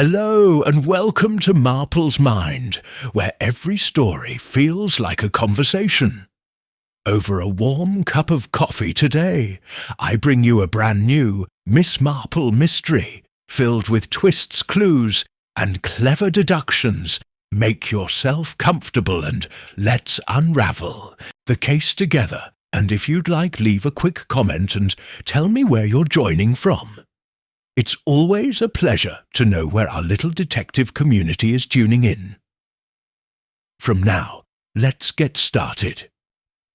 Hello and welcome to Marple's Mind, where every story feels like a conversation. Over a warm cup of coffee today, I bring you a brand new Miss Marple mystery, filled with twists, clues, and clever deductions. Make yourself comfortable and let's unravel the case together. And if you'd like, leave a quick comment and tell me where you're joining from. It's always a pleasure to know where our little detective community is tuning in. From now, let's get started.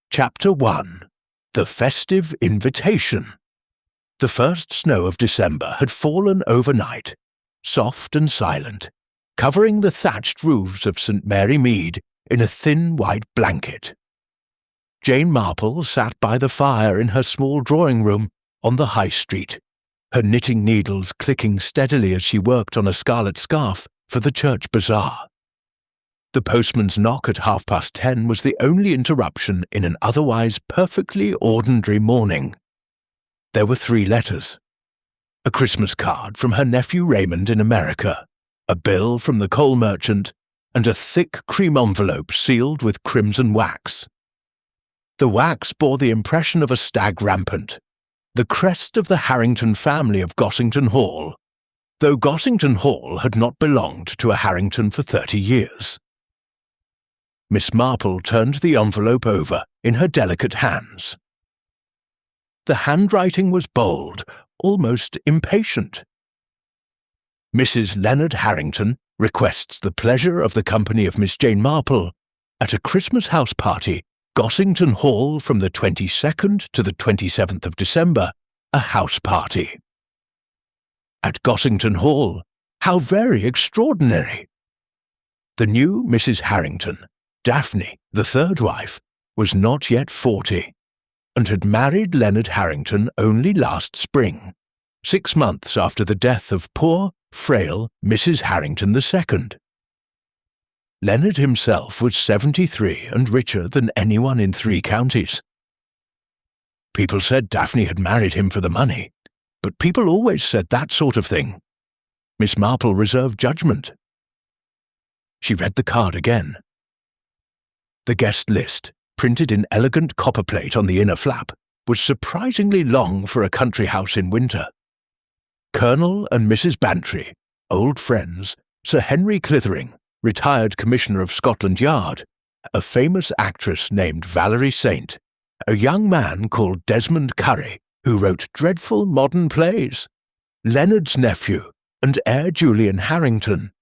Chapter 1. The Festive Invitation. The first snow of December had fallen overnight, soft and silent, covering the thatched roofs of St. Mary Mead in a thin white blanket. Jane Marple sat by the fire in her small drawing-room on the high street, her knitting needles clicking steadily as she worked on a scarlet scarf for the church bazaar. The postman's knock at 10:30 was the only interruption in an otherwise perfectly ordinary morning. There were 3 letters: a Christmas card from her nephew Raymond in America, a bill from the coal merchant, and a thick cream envelope sealed with crimson wax. The wax bore the impression of a stag rampant, the crest of the Harrington family of Gossington Hall, though Gossington Hall had not belonged to a Harrington for 30 years. Miss Marple turned the envelope over in her delicate hands. The handwriting was bold, almost impatient. Mrs. Leonard Harrington requests the pleasure of the company of Miss Jane Marple at a Christmas house party, Gossington Hall, from the 22nd to the 27th of December, a house party. At Gossington Hall? How very extraordinary! The new Mrs. Harrington, Daphne, the third wife, was not yet 40, and had married Leonard Harrington only last spring, 6 months after the death of poor, frail Mrs. Harrington II. Leonard himself was 73 and richer than anyone in 3 counties. People said Daphne had married him for the money, but people always said that sort of thing. Miss Marple reserved judgment. She read the card again. The guest list, printed in elegant copperplate on the inner flap, was surprisingly long for a country house in winter. Colonel and Mrs. Bantry, old friends, Sir Henry Clithering, retired Commissioner of Scotland Yard, a famous actress named Valerie Saint, a young man called Desmond Curry, who wrote dreadful modern plays, Leonard's nephew and heir Julian Harrington,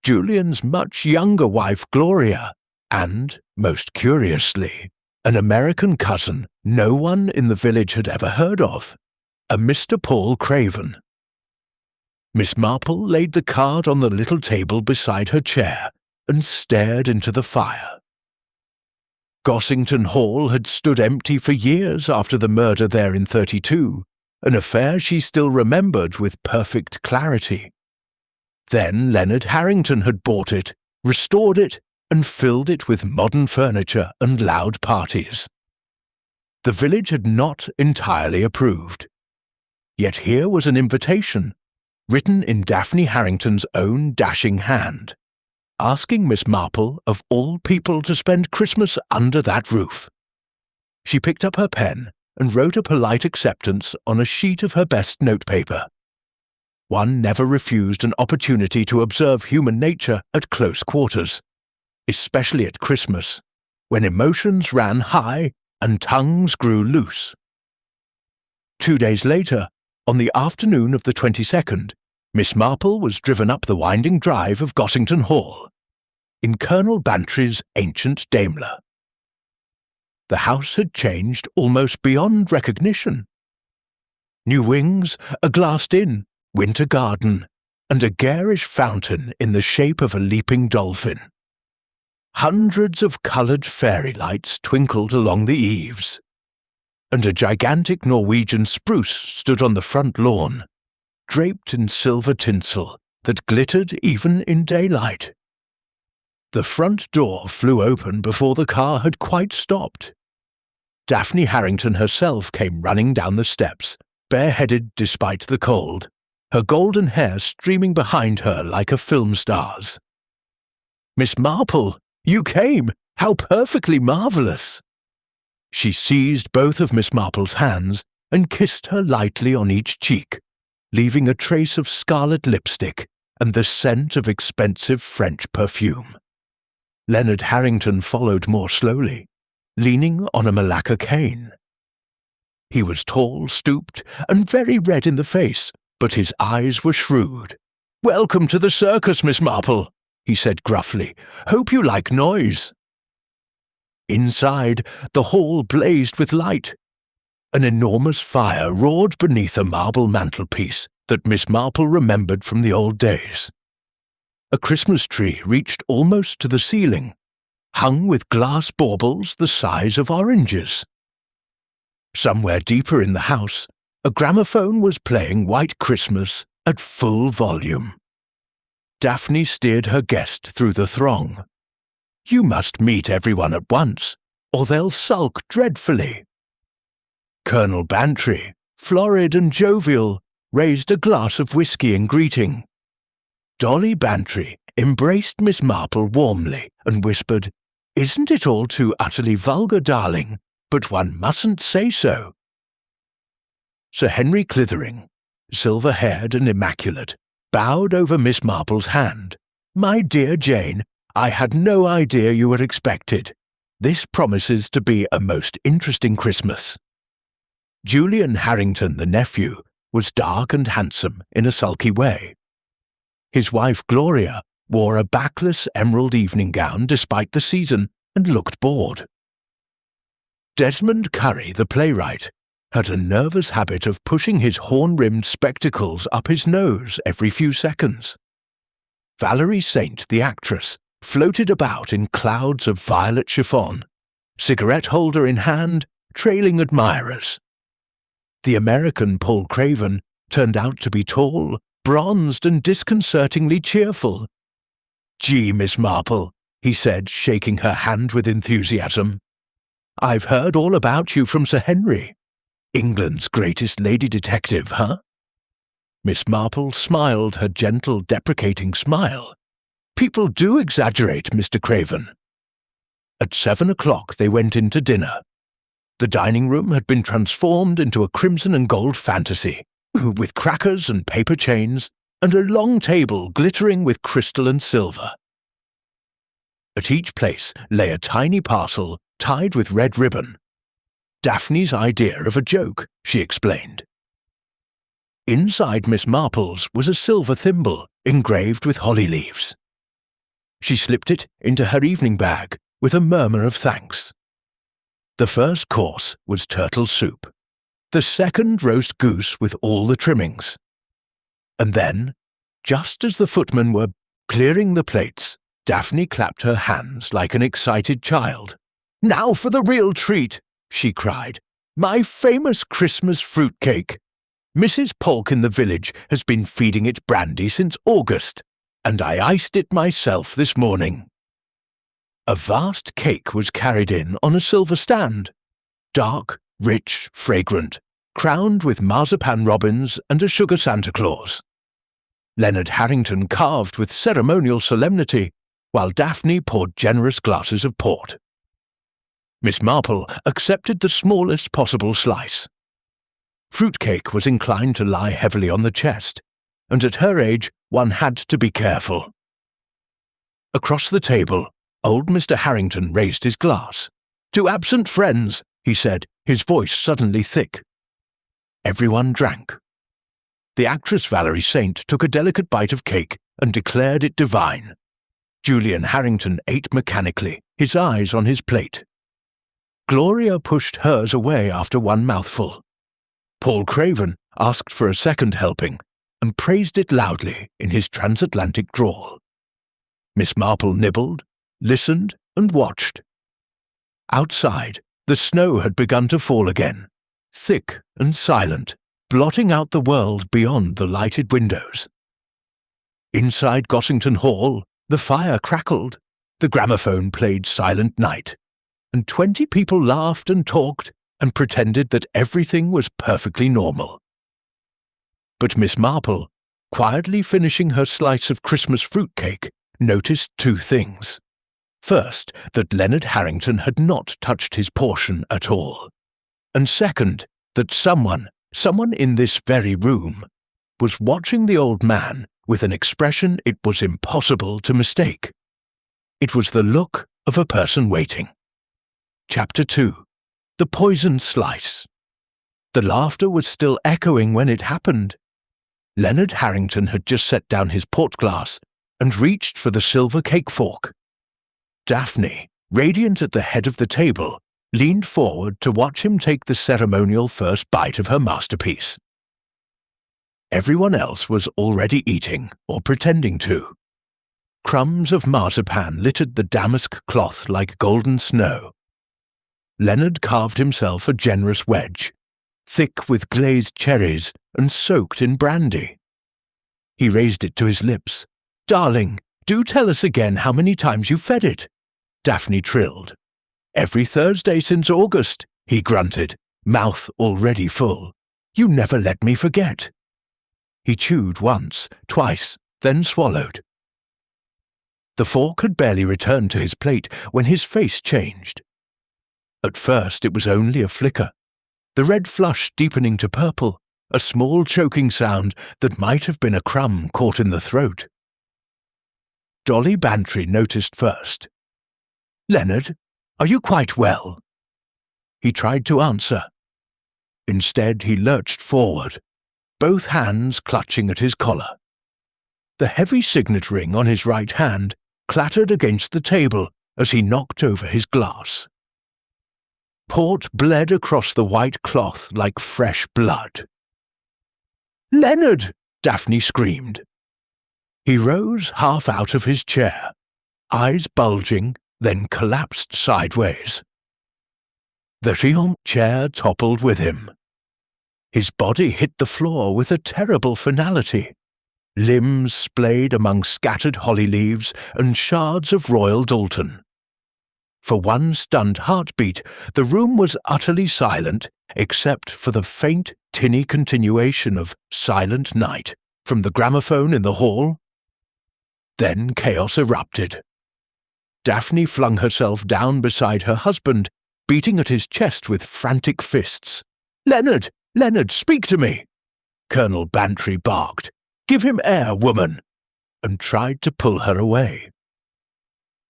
Julian's much younger wife Gloria, and, most curiously, an American cousin no one in the village had ever heard of, a Mr. Paul Craven. Miss Marple laid the card on the little table beside her chair and stared into the fire. Gossington Hall had stood empty for years after the murder there in '32, an affair she still remembered with perfect clarity. Then Leonard Harrington had bought it, restored it, and filled it with modern furniture and loud parties. The village had not entirely approved. Yet here was an invitation, written in Daphne Harrington's own dashing hand, asking Miss Marple, of all people, to spend Christmas under that roof. She picked up her pen and wrote a polite acceptance on a sheet of her best notepaper. One never refused an opportunity to observe human nature at close quarters, especially at Christmas, when emotions ran high and tongues grew loose. 2 days later, on the afternoon of the 22nd, Miss Marple was driven up the winding drive of Gossington Hall, in Colonel Bantry's ancient Daimler. The house had changed almost beyond recognition. New wings, a glassed inn, winter garden, and a garish fountain in the shape of a leaping dolphin. Hundreds of coloured fairy lights twinkled along the eaves, and a gigantic Norwegian spruce stood on the front lawn, draped in silver tinsel that glittered even in daylight. The front door flew open before the car had quite stopped. Daphne Harrington herself came running down the steps, bareheaded despite the cold, her golden hair streaming behind her like a film star's. "Miss Marple, you came! How perfectly marvellous!" She seized both of Miss Marple's hands and kissed her lightly on each cheek, leaving a trace of scarlet lipstick and the scent of expensive French perfume. Leonard Harrington followed more slowly, leaning on a Malacca cane. He was tall, stooped, and very red in the face, but his eyes were shrewd. "Welcome to the circus, Miss Marple," he said gruffly. "Hope you like noise." Inside, the hall blazed with light. An enormous fire roared beneath a marble mantelpiece that Miss Marple remembered from the old days. A Christmas tree reached almost to the ceiling, hung with glass baubles the size of oranges. Somewhere deeper in the house, a gramophone was playing White Christmas at full volume. Daphne steered her guest through the throng. "You must meet everyone at once, or they'll sulk dreadfully." Colonel Bantry, florid and jovial, raised a glass of whisky in greeting. Dolly Bantry embraced Miss Marple warmly and whispered, "Isn't it all too utterly vulgar, darling? But one mustn't say so." Sir Henry Clithering, silver-haired and immaculate, bowed over Miss Marple's hand. "My dear Jane, I had no idea you were expected. This promises to be a most interesting Christmas." Julian Harrington, the nephew, was dark and handsome in a sulky way. His wife Gloria wore a backless emerald evening gown despite the season and looked bored. Desmond Curry, the playwright, had a nervous habit of pushing his horn-rimmed spectacles up his nose every few seconds. Valerie Saint, the actress, floated about in clouds of violet chiffon, cigarette holder in hand, trailing admirers. The American Paul Craven turned out to be tall, bronzed, and disconcertingly cheerful. "Gee, Miss Marple," he said, shaking her hand with enthusiasm. "I've heard all about you from Sir Henry. England's greatest lady detective, huh?" Miss Marple smiled her gentle, deprecating smile. "People do exaggerate, Mr. Craven." At 7 o'clock they went in to dinner. The dining room had been transformed into a crimson and gold fantasy, with crackers and paper chains, and a long table glittering with crystal and silver. At each place lay a tiny parcel tied with red ribbon. Daphne's idea of a joke, she explained. Inside Miss Marple's was a silver thimble engraved with holly leaves. She slipped it into her evening bag with a murmur of thanks. The first course was turtle soup, the second roast goose with all the trimmings. And then, just as the footmen were clearing the plates, Daphne clapped her hands like an excited child. "Now for the real treat!" she cried. "My famous Christmas fruitcake! Mrs. Polk in the village has been feeding it brandy since August, and I iced it myself this morning." A vast cake was carried in on a silver stand, dark, rich, fragrant, crowned with marzipan robins and a sugar Santa Claus. Leonard Harrington carved with ceremonial solemnity, while Daphne poured generous glasses of port. Miss Marple accepted the smallest possible slice. Fruitcake was inclined to lie heavily on the chest, and at her age one had to be careful. Across the table, old Mr. Harrington raised his glass. "To absent friends," he said, his voice suddenly thick. Everyone drank. The actress Valerie Saint took a delicate bite of cake and declared it divine. Julian Harrington ate mechanically, his eyes on his plate. Gloria pushed hers away after one mouthful. Paul Craven asked for a second helping and praised it loudly in his transatlantic drawl. Miss Marple nibbled, listened, and watched. Outside, the snow had begun to fall again, thick and silent, blotting out the world beyond the lighted windows. Inside Gossington Hall, the fire crackled, the gramophone played Silent Night, and 20 people laughed and talked and pretended that everything was perfectly normal. But Miss Marple quietly finishing her slice of Christmas fruitcake, noticed two things. First, that Leonard Harrington had not touched his portion at all. And second, that someone in this very room, was watching the old man with an expression it was impossible to mistake. It was the look of a person waiting. Chapter 2. The Poisoned Slice. The laughter was still echoing when it happened. Leonard Harrington had just set down his port glass and reached for the silver cake fork. Daphne, radiant at the head of the table, leaned forward to watch him take the ceremonial first bite of her masterpiece. Everyone else was already eating, or pretending to. Crumbs of marzipan littered the damask cloth like golden snow. Leonard carved himself a generous wedge, thick with glazed cherries and soaked in brandy. He raised it to his lips. "Darling, do tell us again how many times you fed it," Daphne trilled. "Every Thursday since August," he grunted, mouth already full. "You never let me forget." He chewed once, twice, then swallowed. The fork had barely returned to his plate when his face changed. At first it was only a flicker, the red flush deepening to purple, a small choking sound that might have been a crumb caught in the throat. Dolly Bantry noticed first. "Leonard, are you quite well?" He tried to answer. Instead he lurched forward, both hands clutching at his collar. The heavy signet ring on his right hand clattered against the table as he knocked over his glass. Port bled across the white cloth like fresh blood. "Leonard!" Daphne screamed. He rose half out of his chair, eyes bulging, then collapsed sideways. The Riom chair toppled with him. His body hit the floor with a terrible finality. Limbs splayed among scattered holly leaves and shards of royal Doulton. For one stunned heartbeat, the room was utterly silent except for the faint, tinny continuation of Silent Night from the gramophone in the hall. Then chaos erupted. Daphne flung herself down beside her husband, beating at his chest with frantic fists. "Leonard! Leonard, speak to me!" Colonel Bantry barked. "Give him air, woman!" and tried to pull her away.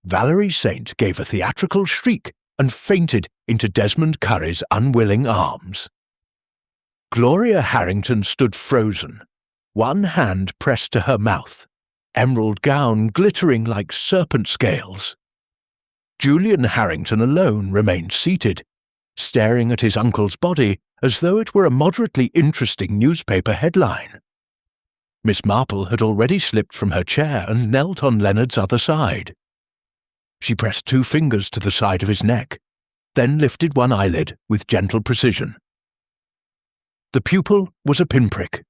Valerie Saint gave a theatrical shriek and fainted into Desmond Curry's unwilling arms. Gloria Harrington stood frozen, one hand pressed to her mouth, emerald gown glittering like serpent scales. Julian Harrington alone remained seated, staring at his uncle's body as though it were a moderately interesting newspaper headline. Miss Marple had already slipped from her chair and knelt on Leonard's other side. She pressed 2 fingers to the side of his neck, then lifted one eyelid with gentle precision. The pupil was a pinprick.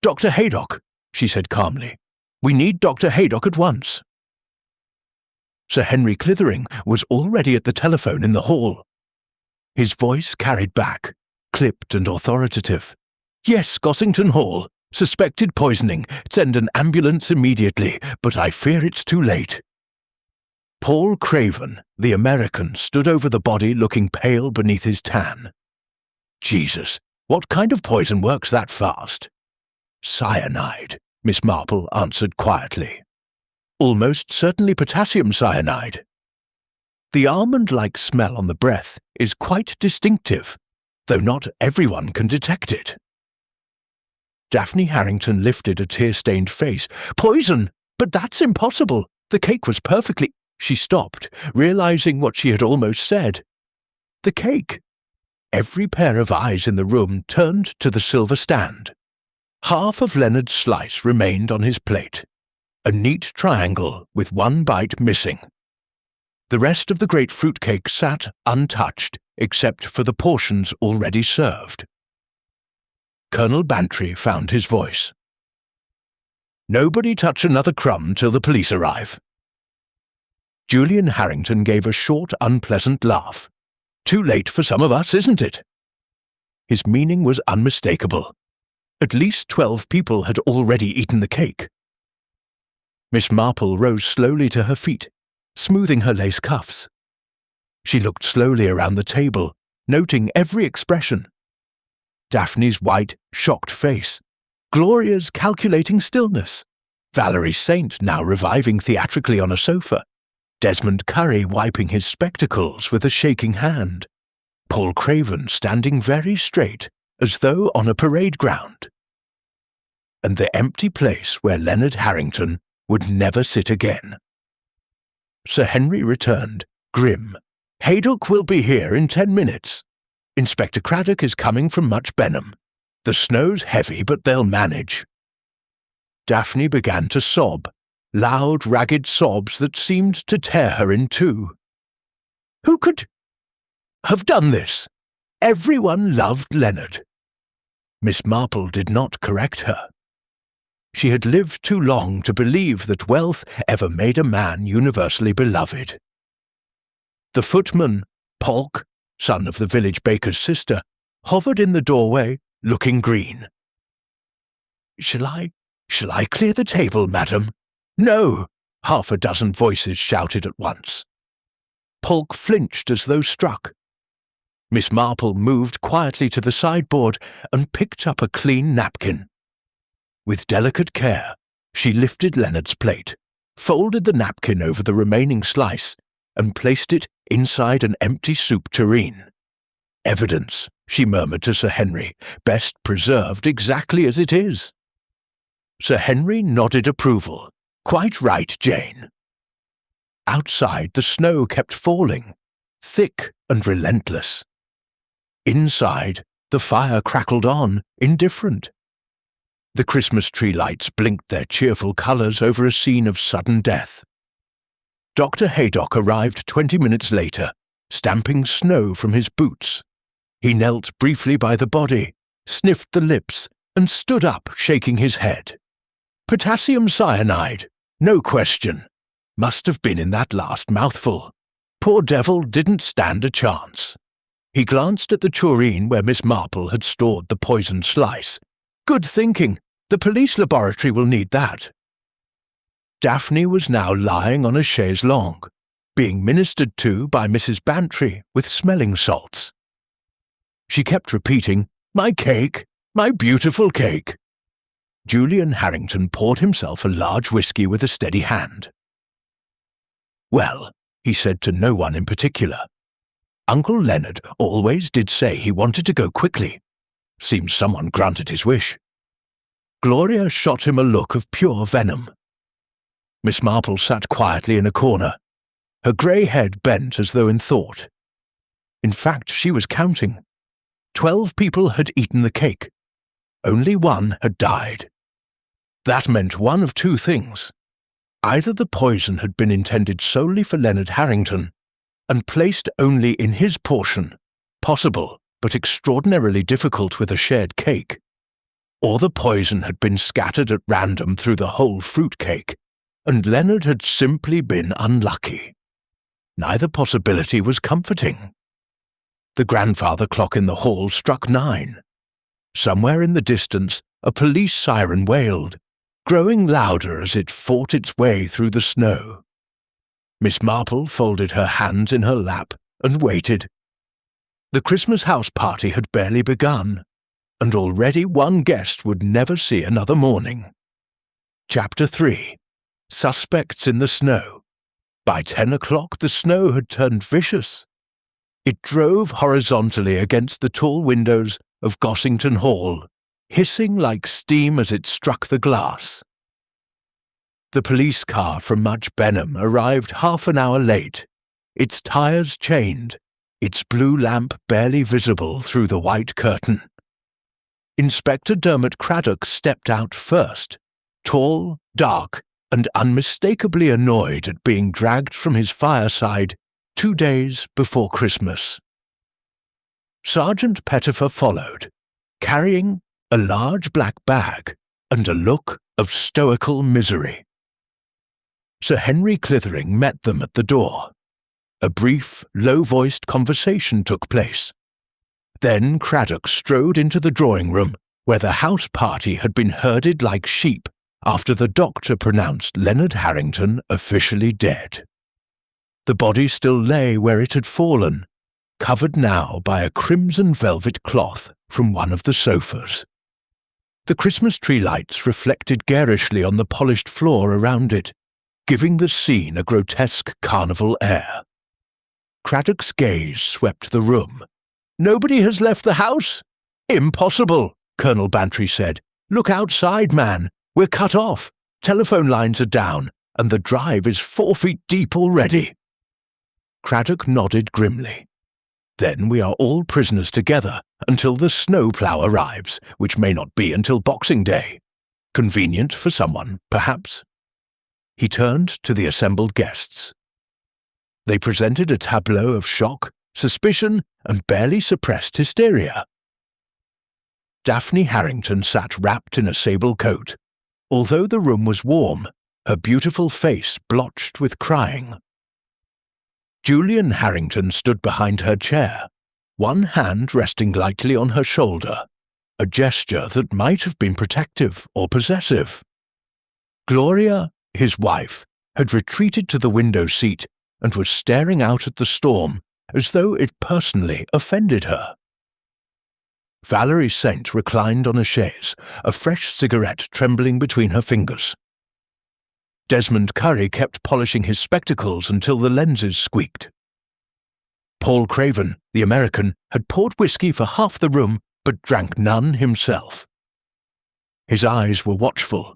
"Dr. Haydock," she said calmly. "We need Dr. Haydock at once." Sir Henry Clithering was already at the telephone in the hall. His voice carried back, clipped and authoritative. "Yes, Gossington Hall. Suspected poisoning. Send an ambulance immediately, but I fear it's too late." Paul Craven, the American, stood over the body looking pale beneath his tan. "Jesus, what kind of poison works that fast?" "Cyanide," Miss Marple answered quietly. "Almost certainly potassium cyanide. The almond-like smell on the breath is quite distinctive, though not everyone can detect it." Daphne Harrington lifted a tear-stained face. "Poison! But that's impossible! The cake was perfectly—" She stopped, realizing what she had almost said. The cake! Every pair of eyes in the room turned to the silver stand. Half of Leonard's slice remained on his plate, a neat triangle with one bite missing. The rest of the great fruitcake sat untouched, except for the portions already served. Colonel Bantry found his voice. "Nobody touch another crumb till the police arrive." Julian Harrington gave a short, unpleasant laugh. "Too late for some of us, isn't it?" His meaning was unmistakable. At least 12 people had already eaten the cake. Miss Marple rose slowly to her feet, smoothing her lace cuffs. She looked slowly around the table, noting every expression. Daphne's white, shocked face, Gloria's calculating stillness, Valerie Saint now reviving theatrically on a sofa, Desmond Curry wiping his spectacles with a shaking hand, Paul Craven standing very straight, as though on a parade ground. And the empty place where Leonard Harrington would never sit again. Sir Henry returned, grim. Haydock will be here in 10 minutes. Inspector Craddock is coming from Much Benham. The snow's heavy, but they'll manage. Daphne began to sob, loud, ragged sobs that seemed to tear her in two. Who could have done this? Everyone loved Leonard. Miss Marple did not correct her. She had lived too long to believe that wealth ever made a man universally beloved. The footman, Polk, son of the village baker's sister, hovered in the doorway, looking green. Shall I clear the table, madam? No! Half a dozen voices shouted at once. Polk flinched as though struck. Miss Marple moved quietly to the sideboard and picked up a clean napkin. With delicate care, she lifted Leonard's plate, folded the napkin over the remaining slice, and placed it inside an empty soup tureen. Evidence, she murmured to Sir Henry, best preserved exactly as it is. Sir Henry nodded approval. Quite right, Jane. Outside, the snow kept falling, thick and relentless. Inside, the fire crackled on, indifferent. The Christmas tree lights blinked their cheerful colours over a scene of sudden death. Dr. Haydock arrived 20 minutes later, stamping snow from his boots. He knelt briefly by the body, sniffed the lips, and stood up, shaking his head. Potassium cyanide, no question. Must have been in that last mouthful. Poor devil didn't stand a chance. He glanced at the tureen where Miss Marple had stored the poisoned slice. Good thinking. The police laboratory will need that. Daphne was now lying on a chaise longue, being ministered to by Mrs. Bantry with smelling salts. She kept repeating, "My cake, my beautiful cake." Julian Harrington poured himself a large whisky with a steady hand. Well, he said to no one in particular. Uncle Leonard always did say he wanted to go quickly. Seems someone granted his wish. Gloria shot him a look of pure venom. Miss Marple sat quietly in a corner, her grey head bent as though in thought. In fact, she was counting. 12 people had eaten the cake. Only one had died. That meant one of two things. Either the poison had been intended solely for Leonard Harrington, and placed only in his portion, possible but extraordinarily difficult with a shared cake, or the poison had been scattered at random through the whole fruitcake, and Leonard had simply been unlucky. Neither possibility was comforting. The grandfather clock in the hall struck 9. Somewhere in the distance, a police siren wailed, growing louder as it fought its way through the snow. Miss Marple folded her hands in her lap and waited. The Christmas house party had barely begun, and already one guest would never see another morning. Chapter 3. Suspects in the Snow. By 10 o'clock the snow had turned vicious. It drove horizontally against the tall windows of Gossington Hall, hissing like steam as it struck the glass. The police car from Much Benham arrived half an hour late, its tyres chained, its blue lamp barely visible through the white curtain. Inspector Dermot Craddock stepped out first, tall, dark, and unmistakably annoyed at being dragged from his fireside 2 days before Christmas. Sergeant Pettifer followed, carrying a large black bag and a look of stoical misery. Sir Henry Clithering met them at the door. A brief, low-voiced conversation took place. Then Craddock strode into the drawing-room, where the house party had been herded like sheep after the doctor pronounced Leonard Harrington officially dead. The body still lay where it had fallen, covered now by a crimson velvet cloth from one of the sofas. The Christmas tree lights reflected garishly on the polished floor around it, giving the scene a grotesque carnival air. Craddock's gaze swept the room. "Nobody has left the house?" "Impossible," Colonel Bantry said. "Look outside, man. We're cut off. Telephone lines are down, and the drive is 4 feet deep already." Craddock nodded grimly. "Then we are all prisoners together until the snowplough arrives, which may not be until Boxing Day. Convenient for someone, perhaps." He turned to the assembled guests. They presented a tableau of shock, suspicion, and barely suppressed hysteria. Daphne Harrington sat wrapped in a sable coat. Although the room was warm, her beautiful face blotched with crying. Julian Harrington stood behind her chair, one hand resting lightly on her shoulder, a gesture that might have been protective or possessive. Gloria, his wife, had retreated to the window seat and was staring out at the storm as though it personally offended her. Valerie Saint reclined on a chaise, a fresh cigarette trembling between her fingers. Desmond Curry kept polishing his spectacles until the lenses squeaked. Paul Craven, the American, had poured whiskey for half the room but drank none himself. His eyes were watchful.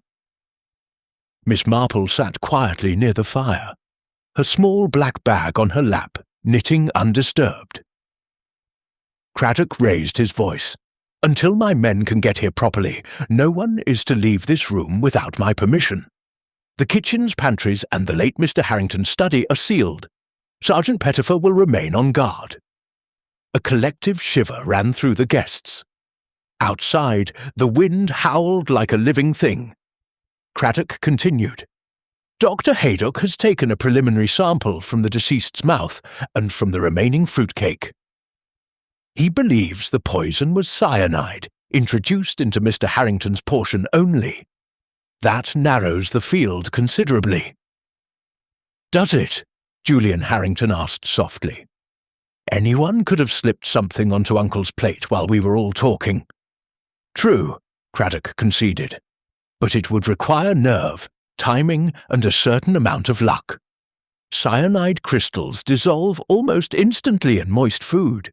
Miss Marple sat quietly near the fire, her small black bag on her lap, knitting undisturbed. Craddock raised his voice. "Until my men can get here properly, no one is to leave this room without my permission. The kitchens, pantries, and the late Mr. Harrington's study are sealed. Sergeant Pettifer will remain on guard." A collective shiver ran through the guests. Outside, the wind howled like a living thing. Craddock continued. "Dr. Haydock has taken a preliminary sample from the deceased's mouth and from the remaining fruitcake. He believes the poison was cyanide, introduced into Mr. Harrington's portion only. That narrows the field considerably." "Does it?" Julian Harrington asked softly. "Anyone could have slipped something onto Uncle's plate while we were all talking." "True," Craddock conceded, "but it would require nerve, timing, and a certain amount of luck. Cyanide crystals dissolve almost instantly in moist food.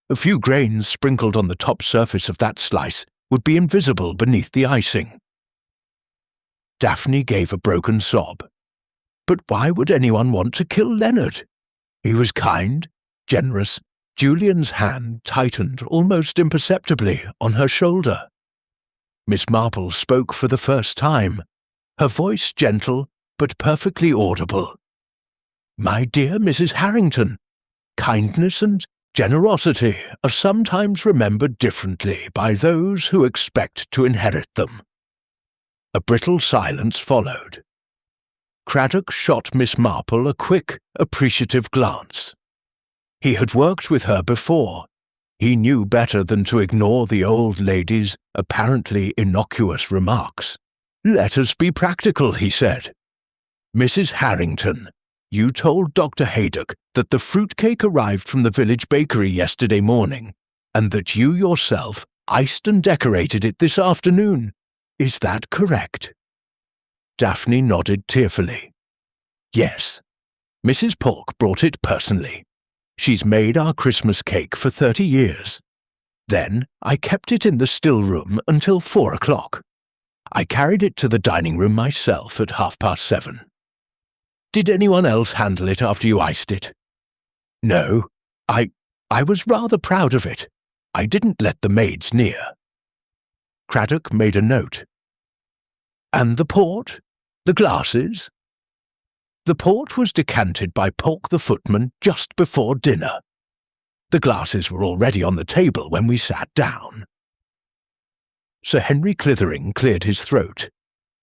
A few grains sprinkled on the top surface of that slice would be invisible beneath the icing." Daphne gave a broken sob. But why would anyone want to kill Leonard? He was kind, generous. Julian's hand tightened almost imperceptibly on her shoulder. Miss Marple spoke for the first time, her voice gentle but perfectly audible. "My dear Mrs. Harrington, kindness and generosity are sometimes remembered differently by those who expect to inherit them." A brittle silence followed. Craddock shot Miss Marple a quick, appreciative glance. He had worked with her before. He knew better than to ignore the old lady's apparently innocuous remarks. "Let us be practical," he said. "Mrs. Harrington, you told Dr. Haydock that the fruitcake arrived from the village bakery yesterday morning, and that you yourself iced and decorated it this afternoon. Is that correct?" Daphne nodded tearfully. "Yes. Mrs. Polk brought it personally. She's made our Christmas cake for 30 years. Then I kept it in the still room until 4 o'clock. I carried it to the dining room myself at 7:30. Did anyone else handle it after you iced it?" "No. I was rather proud of it. I didn't let the maids near." Craddock made a note. "And the port? The glasses?" "The port was decanted by Polk the footman just before dinner. The glasses were already on the table when we sat down." Sir Henry Clithering cleared his throat.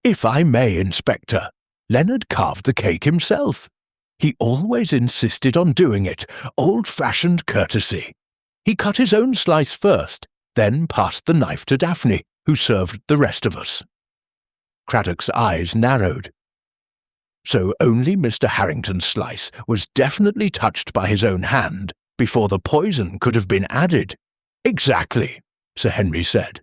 "If I may, Inspector, Leonard carved the cake himself. He always insisted on doing it, old-fashioned courtesy. He cut his own slice first, then passed the knife to Daphne, who served the rest of us. Craddock's eyes narrowed. So only Mr. Harrington's slice was definitely touched by his own hand before the poison could have been added. Exactly, Sir Henry said.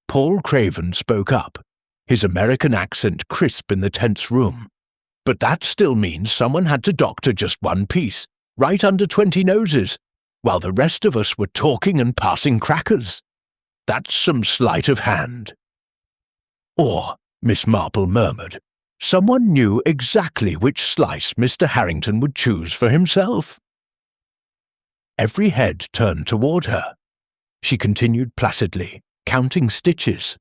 Paul Craven spoke up, his American accent crisp in the tense room. But that still means someone had to doctor just one piece, right under 20 noses, while the rest of us were talking and passing crackers. That's some sleight of hand. Or, Miss Marple murmured, someone knew exactly which slice Mr. Harrington would choose for himself. Every head turned toward her. She continued placidly, counting stitches.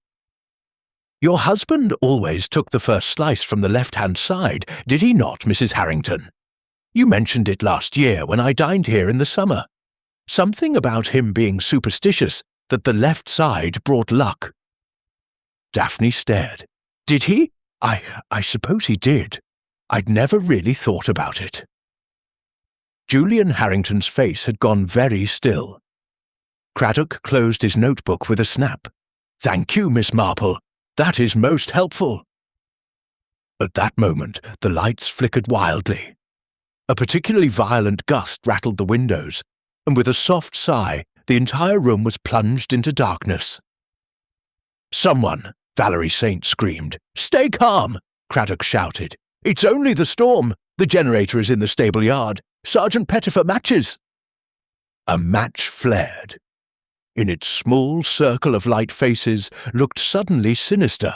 Your husband always took the first slice from the left-hand side, did he not, Mrs. Harrington? You mentioned it last year when I dined here in the summer. Something about him being superstitious, that the left side brought luck. Daphne stared. Did he? I suppose he did. I'd never really thought about it. Julian Harrington's face had gone very still. Craddock closed his notebook with a snap. Thank you, Miss Marple. That is most helpful. At that moment, the lights flickered wildly. A particularly violent gust rattled the windows, and with a soft sigh, the entire room was plunged into darkness. Someone, Valerie Saint screamed. Stay calm, Craddock shouted. It's only the storm. The generator is in the stable yard. Sergeant Pettifer matches. A match flared. In its small circle of light faces looked suddenly sinister.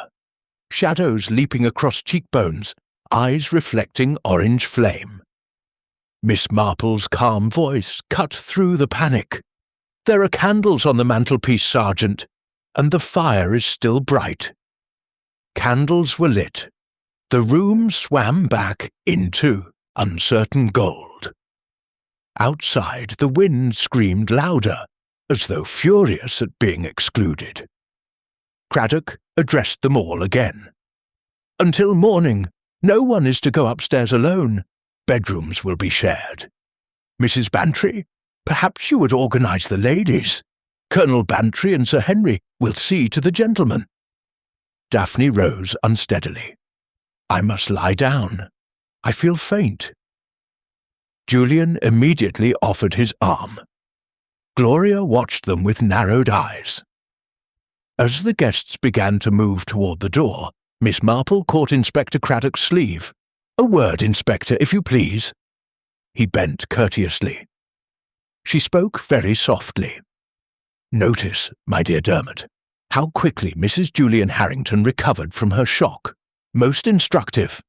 Shadows leaping across cheekbones, eyes reflecting orange flame. Miss Marple's calm voice cut through the panic. There are candles on the mantelpiece, Sergeant, and the fire is still bright. Candles were lit. The room swam back into uncertain gold. Outside, the wind screamed louder, as though furious at being excluded. Craddock addressed them all again. Until morning, no one is to go upstairs alone. Bedrooms will be shared. Mrs. Bantry, perhaps you would organize the ladies. Colonel Bantry and Sir Henry will see to the gentlemen. Daphne rose unsteadily. I must lie down. I feel faint. Julian immediately offered his arm. Gloria watched them with narrowed eyes. As the guests began to move toward the door, Miss Marple caught Inspector Craddock's sleeve. A word, Inspector, if you please. He bent courteously. She spoke very softly. Notice, my dear Dermot, how quickly Mrs. Julian Harrington recovered from her shock. Most instructive.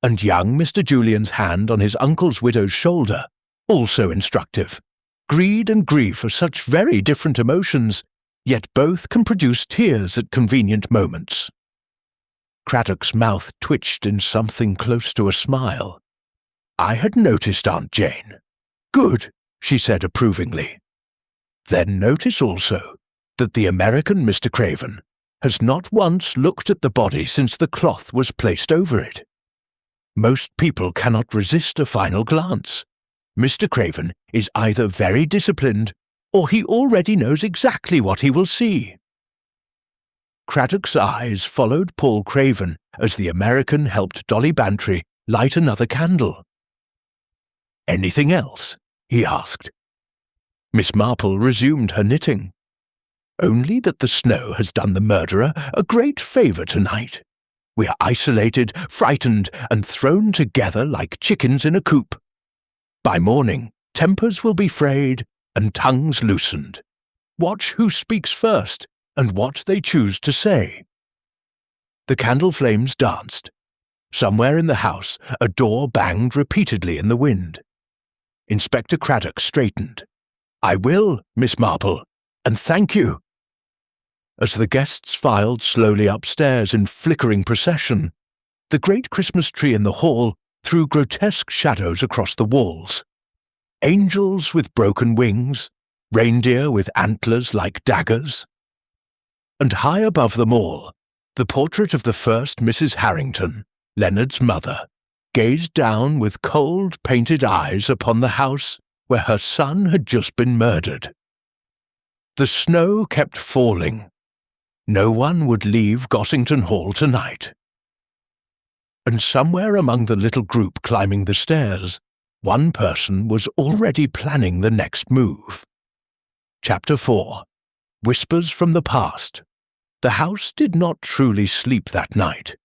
And young Mr. Julian's hand on his uncle's widow's shoulder, also instructive. Greed and grief are such very different emotions, yet both can produce tears at convenient moments. Craddock's mouth twitched in something close to a smile. I had noticed, Aunt Jane. Good, she said approvingly. Then notice also that the American Mr. Craven has not once looked at the body since the cloth was placed over it. Most people cannot resist a final glance. Mr. Craven is either very disciplined, or he already knows exactly what he will see. Craddock's eyes followed Paul Craven as the American helped Dolly Bantry light another candle. Anything else? He asked. Miss Marple resumed her knitting. Only that the snow has done the murderer a great favour tonight. We are isolated, frightened, and thrown together like chickens in a coop. By morning, tempers will be frayed and tongues loosened. Watch who speaks first and what they choose to say. The candle flames danced. Somewhere in the house, a door banged repeatedly in the wind. Inspector Craddock straightened. I will, Miss Marple, and thank you. As the guests filed slowly upstairs in flickering procession, the great Christmas tree in the hall threw grotesque shadows across the walls. Angels with broken wings, reindeer with antlers like daggers. And high above them all, the portrait of the first Mrs. Harrington, Leonard's mother, gazed down with cold, painted eyes upon the house where her son had just been murdered. The snow kept falling. No one would leave Gossington Hall tonight. And somewhere among the little group climbing the stairs, one person was already planning the next move. Chapter 4. Whispers from the Past. The house did not truly sleep that night.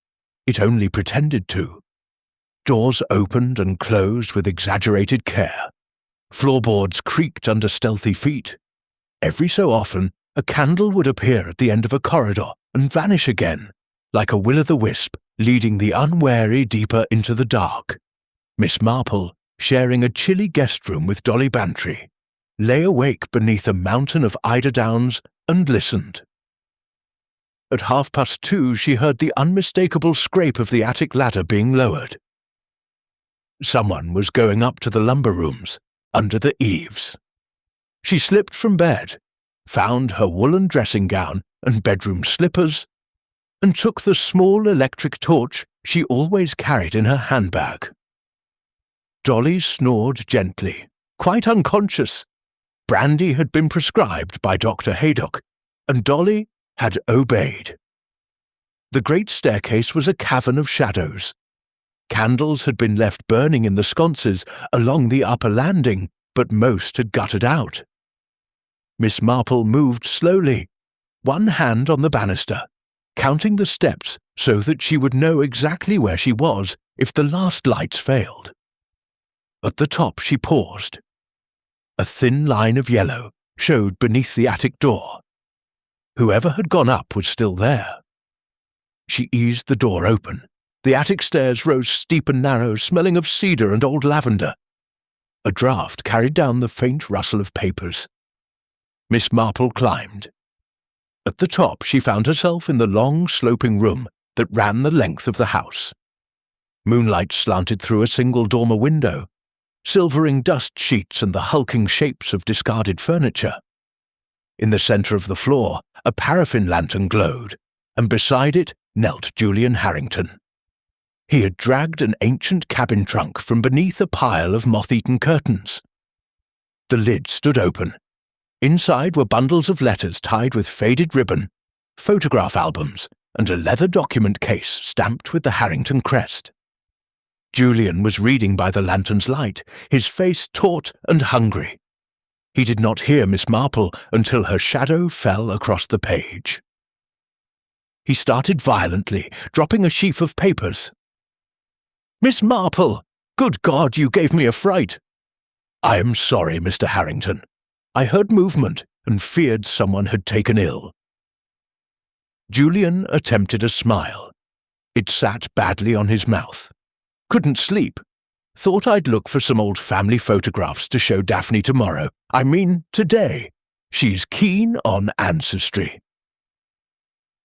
It only pretended to. Doors opened and closed with exaggerated care. Floorboards creaked under stealthy feet. Every so often, a candle would appear at the end of a corridor and vanish again, like a will-o'-the-wisp leading the unwary deeper into the dark. Miss Marple, sharing a chilly guest room with Dolly Bantry, lay awake beneath a mountain of eiderdowns and listened. At 2:30 she heard the unmistakable scrape of the attic ladder being lowered. Someone was going up to the lumber rooms, under the eaves. She slipped from bed, found her woolen dressing gown and bedroom slippers, and took the small electric torch she always carried in her handbag. Dolly snored gently, quite unconscious. Brandy had been prescribed by Dr. Haydock, and Dolly had obeyed. The great staircase was a cavern of shadows. Candles had been left burning in the sconces along the upper landing, but most had guttered out. Miss Marple moved slowly, one hand on the banister, counting the steps so that she would know exactly where she was if the last lights failed. At the top she paused. A thin line of yellow showed beneath the attic door. Whoever had gone up was still there. She eased the door open. The attic stairs rose steep and narrow, smelling of cedar and old lavender. A draught carried down the faint rustle of papers. Miss Marple climbed. At the top she found herself in the long, sloping room that ran the length of the house. Moonlight slanted through a single dormer window, silvering dust sheets and the hulking shapes of discarded furniture. In the centre of the floor, a paraffin lantern glowed, and beside it knelt Julian Harrington. He had dragged an ancient cabin trunk from beneath a pile of moth-eaten curtains. The lid stood open. Inside were bundles of letters tied with faded ribbon, photograph albums, and a leather document case stamped with the Harrington crest. Julian was reading by the lantern's light, his face taut and hungry. He did not hear Miss Marple until her shadow fell across the page. He started violently, dropping a sheaf of papers. "Miss Marple! Good God, you gave me a fright!" "I am sorry, Mr. Harrington. I heard movement and feared someone had taken ill." Julian attempted a smile. It sat badly on his mouth. "Couldn't sleep. Thought I'd look for some old family photographs to show Daphne tomorrow. I mean, today. She's keen on ancestry."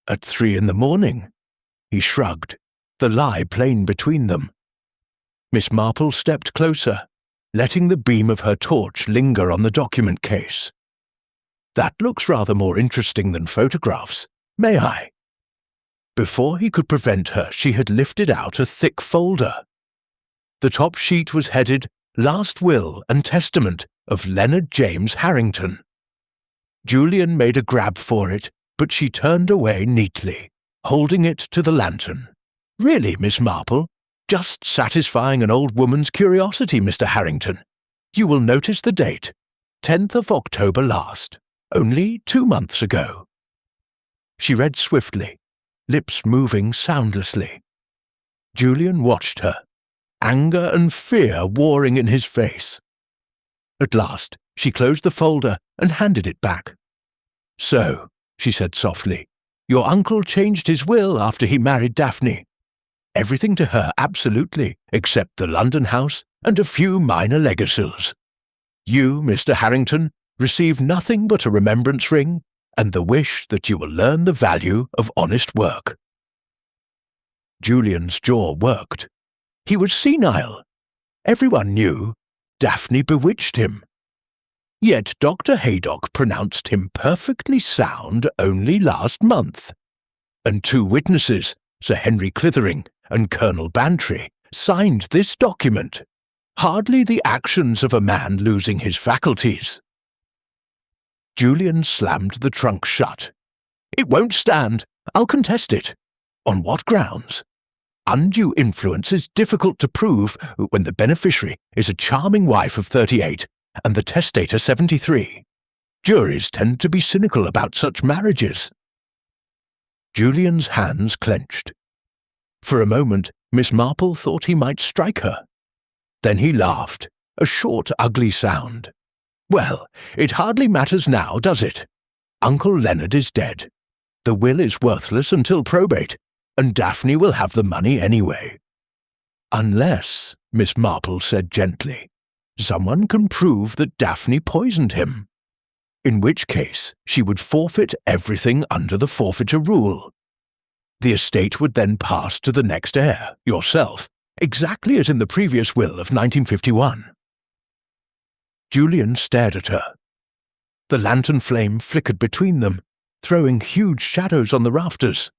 "At 3 a.m, he shrugged, the lie plain between them. Miss Marple stepped closer, letting the beam of her torch linger on the document case. "That looks rather more interesting than photographs. May I?" Before he could prevent her, she had lifted out a thick folder. The top sheet was headed "Last Will and Testament of Leonard James Harrington." Julian made a grab for it, but she turned away neatly, holding it to the lantern. "Really, Miss Marple? Just satisfying an old woman's curiosity, Mr. Harrington. You will notice the date, 10th of October last, only 2 months ago." She read swiftly, lips moving soundlessly. Julian watched her, anger and fear warring in his face. At last, she closed the folder and handed it back. "So," she said softly, "your uncle changed his will after he married Daphne. Everything to her, absolutely, except the London house and a few minor legacies. You, Mr. Harrington, receive nothing but a remembrance ring and the wish that you will learn the value of honest work." Julian's jaw worked. He was senile. Everyone knew. Daphne bewitched him. Yet Dr. Haydock pronounced him perfectly sound only last month. And 2 witnesses, Sir Henry Clithering and Colonel Bantry, signed this document. Hardly the actions of a man losing his faculties. Julian slammed the trunk shut. It won't stand. I'll contest it. On what grounds? Undue influence is difficult to prove when the beneficiary is a charming wife of 38 and the testator 73. Juries tend to be cynical about such marriages. Julian's hands clenched. For a moment, Miss Marple thought he might strike her. Then he laughed, a short, ugly sound. Well, it hardly matters now, does it? Uncle Leonard is dead. The will is worthless until probate, and Daphne will have the money anyway. Unless, Miss Marple said gently, someone can prove that Daphne poisoned him. In which case she would forfeit everything under the forfeiture rule. The estate would then pass to the next heir, yourself, exactly as in the previous will of 1951. Julian stared at her. The lantern flame flickered between them, throwing huge shadows on the rafters.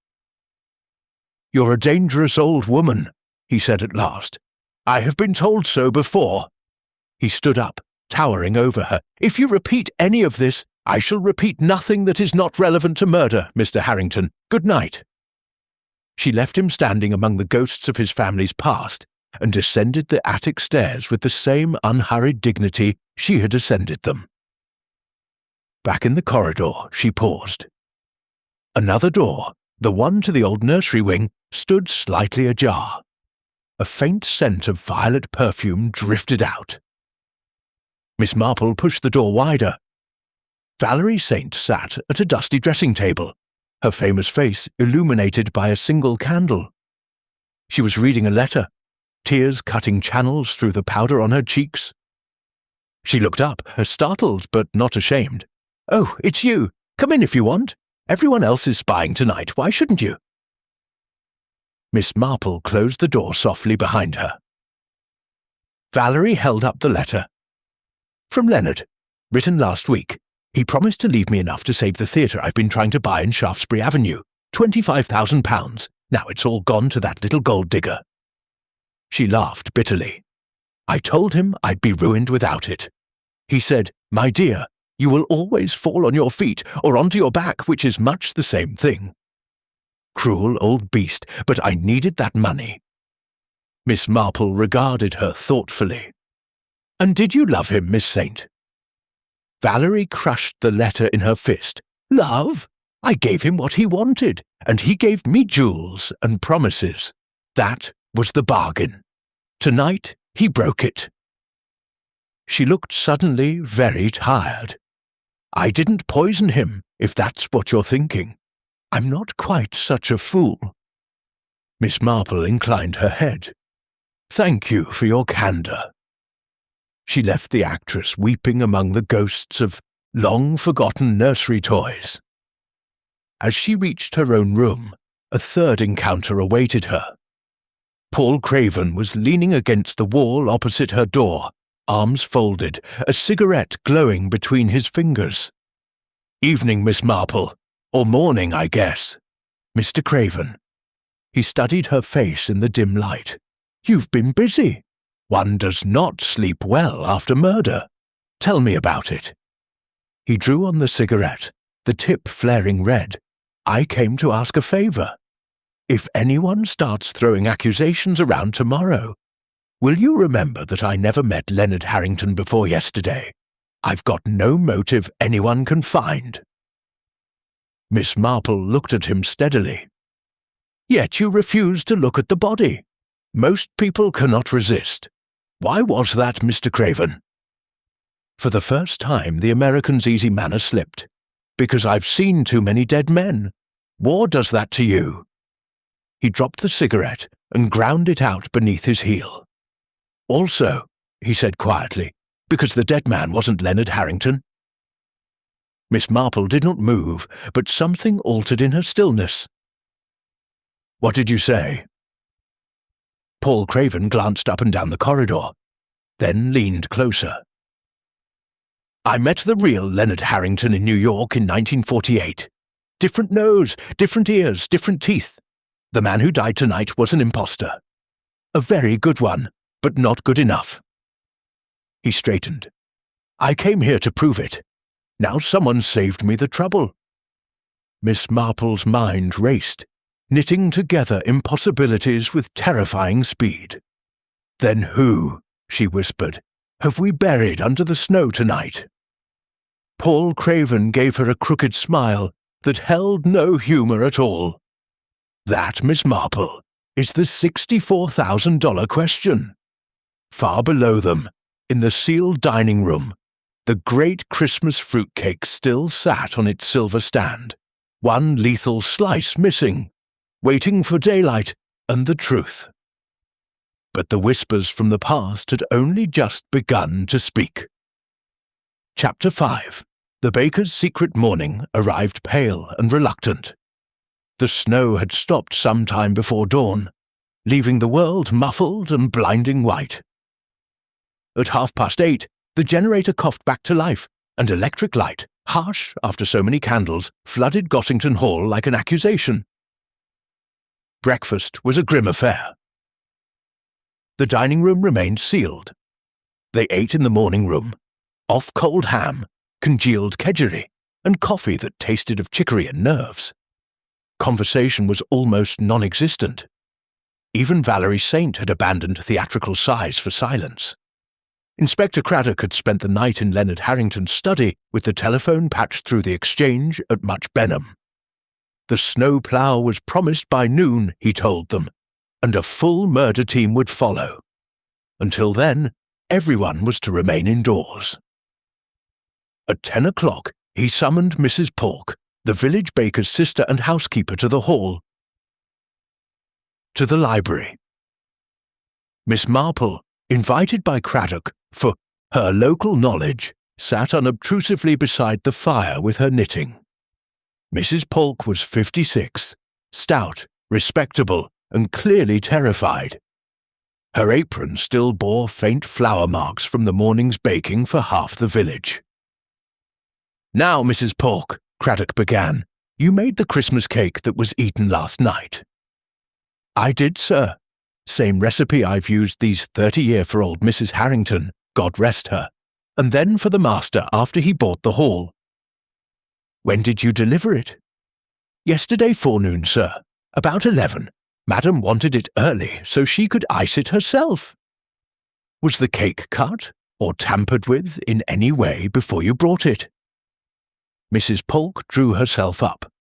"You're a dangerous old woman," he said at last. "I have been told so before." He stood up, towering over her. "If you repeat any of this, I shall repeat nothing that is not relevant to murder, Mr. Harrington. Good night." She left him standing among the ghosts of his family's past and descended the attic stairs with the same unhurried dignity she had ascended them. Back in the corridor, she paused. Another door, the one to the old nursery wing, stood slightly ajar. A faint scent of violet perfume drifted out. Miss Marple pushed the door wider. Valerie Saint sat at a dusty dressing table, her famous face illuminated by a single candle. She was reading a letter, tears cutting channels through the powder on her cheeks. She looked up, startled but not ashamed. "Oh, it's you. Come in if you want. Everyone else is spying tonight. Why shouldn't you?" Miss Marple closed the door softly behind her. Valerie held up the letter. "From Leonard, written last week. He promised to leave me enough to save the theatre I've been trying to buy in Shaftesbury Avenue. £25,000. Now it's all gone to that little gold digger." She laughed bitterly. "I told him I'd be ruined without it. He said, 'My dear, you will always fall on your feet or onto your back, which is much the same thing.' Cruel old beast, but I needed that money." Miss Marple regarded her thoughtfully. "And did you love him, Miss Saint?" Valerie crushed the letter in her fist. "Love? I gave him what he wanted, and he gave me jewels and promises. That was the bargain. Tonight he broke it." She looked suddenly very tired. "I didn't poison him, if that's what you're thinking. I'm not quite such a fool." Miss Marple inclined her head. "Thank you for your candour." She left the actress weeping among the ghosts of long-forgotten nursery toys. As she reached her own room, a third encounter awaited her. Paul Craven was leaning against the wall opposite her door, arms folded, a cigarette glowing between his fingers. "Evening, Miss Marple. Or morning, I guess. Mr. Craven." He studied her face in the dim light. "You've been busy. One does not sleep well after murder. Tell me about it." He drew on the cigarette, the tip flaring red. "I came to ask a favour. If anyone starts throwing accusations around tomorrow, will you remember that I never met Leonard Harrington before yesterday? I've got no motive anyone can find." Miss Marple looked at him steadily. "Yet you refuse to look at the body. Most people cannot resist. Why was that, Mr. Craven?" For the first time the American's easy manner slipped. "Because I've seen too many dead men. War does that to you." He dropped the cigarette and ground it out beneath his heel. "Also," he said quietly, "because the dead man wasn't Leonard Harrington." Miss Marple did not move, but something altered in her stillness. "What did you say?" Paul Craven glanced up and down the corridor, then leaned closer. "I met the real Leonard Harrington in New York in 1948. Different nose, different ears, different teeth. The man who died tonight was an imposter. A very good one, but not good enough." He straightened. "I came here to prove it. Now someone saved me the trouble." Miss Marple's mind raced, knitting together impossibilities with terrifying speed. "Then who," she whispered, "have we buried under the snow tonight?" Paul Craven gave her a crooked smile that held no humour at all. "That, Miss Marple, is the $64,000 question. Far below them, in the sealed dining room, the great Christmas fruitcake still sat on its silver stand, one lethal slice missing, waiting for daylight and the truth." But the whispers from the past had only just begun to speak. Chapter 5. The baker's secret morning arrived pale and reluctant. The snow had stopped some time before dawn, leaving the world muffled and blinding white. At 8:30, the generator coughed back to life, and electric light, harsh after so many candles, flooded Gossington Hall like an accusation. Breakfast was a grim affair. The dining room remained sealed. They ate in the morning room, off cold ham, congealed kedgeree, and coffee that tasted of chicory and nerves. Conversation was almost non-existent. Even Valerie Saint had abandoned theatrical sighs for silence. Inspector Craddock had spent the night in Leonard Harrington's study with the telephone patched through the exchange at Much Benham. The snow plough was promised by noon, he told them, and a full murder team would follow. Until then, everyone was to remain indoors. At 10 o'clock, he summoned Mrs. Polk, the village baker's sister and housekeeper, to the hall. To the library. Miss Marple, invited by Craddock for her local knowledge, sat unobtrusively beside the fire with her knitting. Mrs. Polk was 56, stout, respectable, and clearly terrified. Her apron still bore faint flour marks from the morning's baking for half the village. "Now, Mrs. Polk," Craddock began, "you made the Christmas cake that was eaten last night." "I did, sir. Same recipe I've used these 30 years for old Mrs. Harrington, God rest her, and then for the master after he bought the hall." "When did you deliver it?" "Yesterday forenoon, sir. About 11. Madam wanted it early so she could ice it herself." "Was the cake cut or tampered with in any way before you brought it?" Mrs. Polk drew herself up.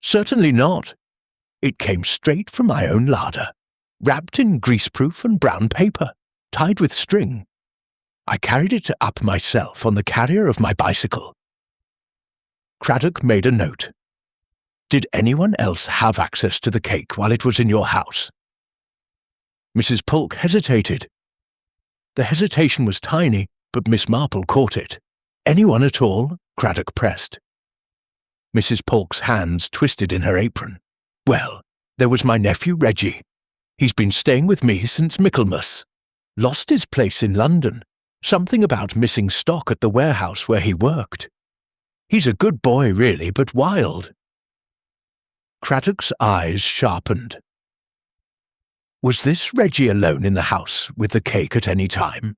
"Certainly not. It came straight from my own larder, wrapped in greaseproof and brown paper, tied with string. I carried it up myself on the carrier of my bicycle." Craddock made a note. "Did anyone else have access to the cake while it was in your house?" Mrs. Polk hesitated. The hesitation was tiny, but Miss Marple caught it. "Anyone at all?" Craddock pressed. Mrs. Polk's hands twisted in her apron. "Well, there was my nephew Reggie. He's been staying with me since Michaelmas. Lost his place in London. Something about missing stock at the warehouse where he worked. He's a good boy, really, but wild." Craddock's eyes sharpened. "Was this Reggie alone in the house with the cake at any time?"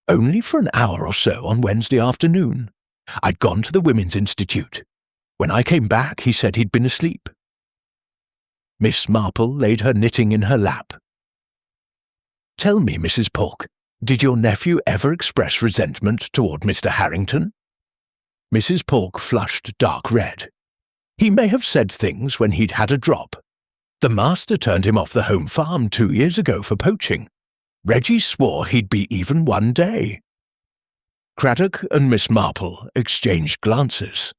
"Only for an hour or so on Wednesday afternoon. I'd gone to the Women's Institute. When I came back, he said he'd been asleep." Miss Marple laid her knitting in her lap. "Tell me, Mrs. Polk, did your nephew ever express resentment toward Mr. Harrington?" Mrs. Polk flushed dark red. "He may have said things when he'd had a drop. The master turned him off the home farm 2 years ago for poaching. Reggie swore he'd be even one day." Craddock and Miss Marple exchanged glances.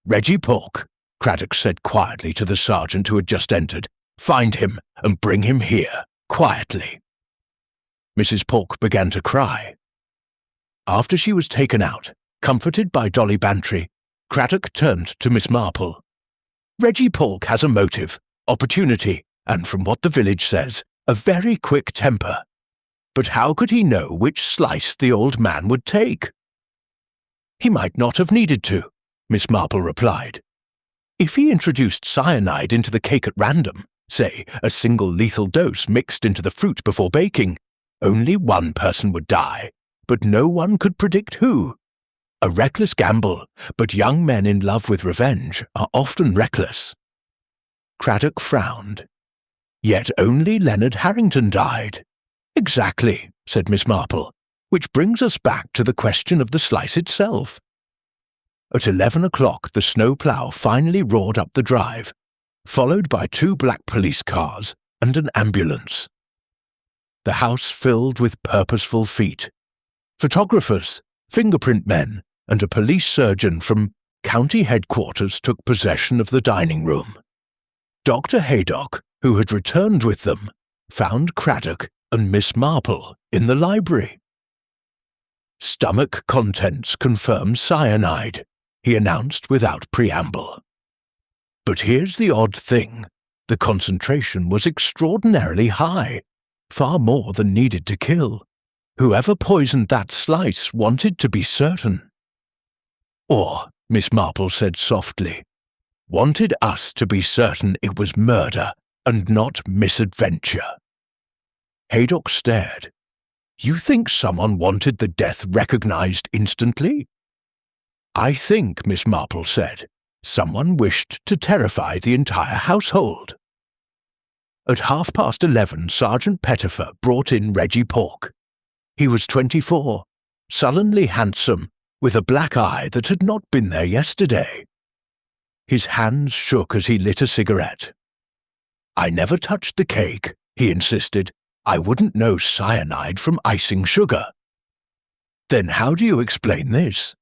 "Reggie Polk," Craddock said quietly to the sergeant who had just entered, "find him and bring him here, quietly." Mrs. Polk began to cry. After she was taken out, comforted by Dolly Bantry, Craddock turned to Miss Marple. "Reggie Polk has a motive, opportunity, and from what the village says, a very quick temper. But how could he know which slice the old man would take?" "He might not have needed to," Miss Marple replied. "If he introduced cyanide into the cake at random, say a single lethal dose mixed into the fruit before baking, only one person would die, but no one could predict who. A reckless gamble, but young men in love with revenge are often reckless. Craddock frowned. Yet only Leonard Harrington died. Exactly, said Miss Marple, which brings us back to the question of the slice itself. At 11 o'clock the snowplough finally roared up the drive, followed by 2 black police cars and an ambulance. The house filled with purposeful feet. Photographers, fingerprint men, and a police surgeon from county headquarters took possession of the dining room. Dr. Haydock, who had returned with them, found Craddock and Miss Marple in the library. Stomach contents confirm cyanide, he announced without preamble. But here's the odd thing. The concentration was extraordinarily high, far more than needed to kill. Whoever poisoned that slice wanted to be certain. Or, Miss Marple said softly, wanted us to be certain it was murder and not misadventure. Haydock stared. You think someone wanted the death recognized instantly? I think, Miss Marple said, someone wished to terrify the entire household. At 11:30, Sergeant Pettifer brought in Reggie Pork. He was 24, sullenly handsome, with a black eye that had not been there yesterday. His hands shook as he lit a cigarette. I never touched the cake, he insisted. I wouldn't know cyanide from icing sugar. Then how do you explain this?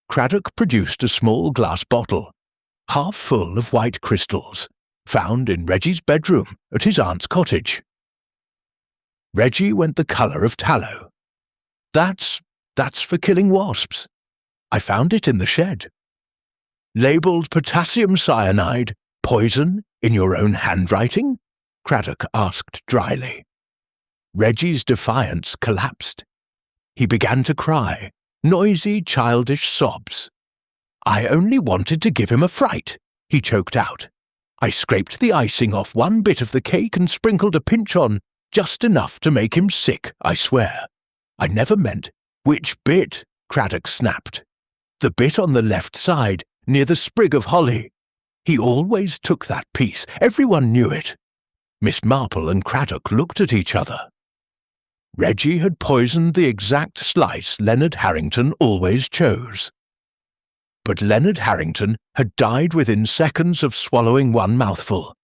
Craddock produced a small glass bottle, half full of white crystals, found in Reggie's bedroom at his aunt's cottage. Reggie went the colour of tallow. That's for killing wasps. I found it in the shed. Labelled potassium cyanide, poison, in your own handwriting? Craddock asked dryly. Reggie's defiance collapsed. He began to cry, noisy, childish sobs. I only wanted to give him a fright, he choked out. I scraped the icing off one bit of the cake and sprinkled a pinch on, just enough to make him sick, I swear. I never meant. Which bit? Craddock snapped. The bit on the left side, near the sprig of holly. He always took that piece. Everyone knew it. Miss Marple and Craddock looked at each other. Reggie had poisoned the exact slice Leonard Harrington always chose. But Leonard Harrington had died within seconds of swallowing one mouthful,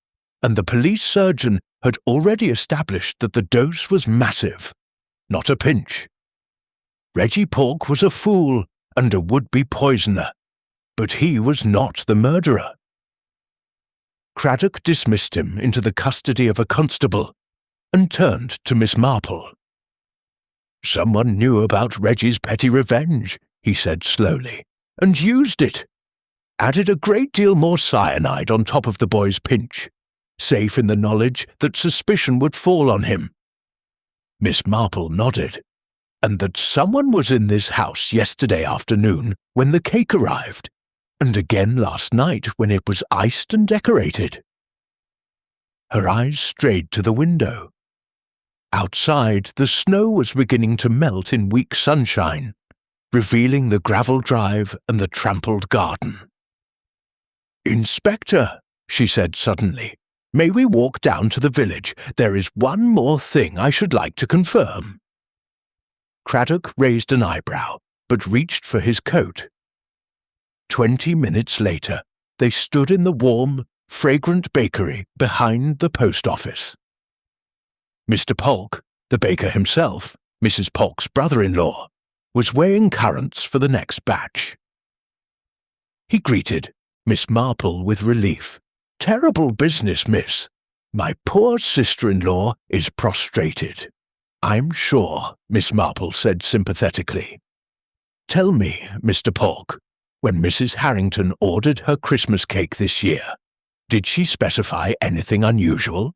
and the police surgeon had already established that the dose was massive, not a pinch. Reggie Pork was a fool and a would-be poisoner, but he was not the murderer. Craddock dismissed him into the custody of a constable and turned to Miss Marple. Someone knew about Reggie's petty revenge, he said slowly, and used it. Added a great deal more cyanide on top of the boy's pinch, safe in the knowledge that suspicion would fall on him. Miss Marple nodded, and that someone was in this house yesterday afternoon when the cake arrived, and again last night when it was iced and decorated. Her eyes strayed to the window. Outside, the snow was beginning to melt in weak sunshine, revealing the gravel drive and the trampled garden. Inspector, she said suddenly, may we walk down to the village? There is one more thing I should like to confirm. Craddock raised an eyebrow, but reached for his coat. 20 minutes later, they stood in the warm, fragrant bakery behind the post office. Mr. Polk, the baker himself, Mrs. Polk's brother-in-law, was weighing currants for the next batch. He greeted Miss Marple with relief. Terrible business, miss. My poor sister-in-law is prostrated. I'm sure, Miss Marple said sympathetically. Tell me, Mr. Polk, when Mrs. Harrington ordered her Christmas cake this year, did she specify anything unusual?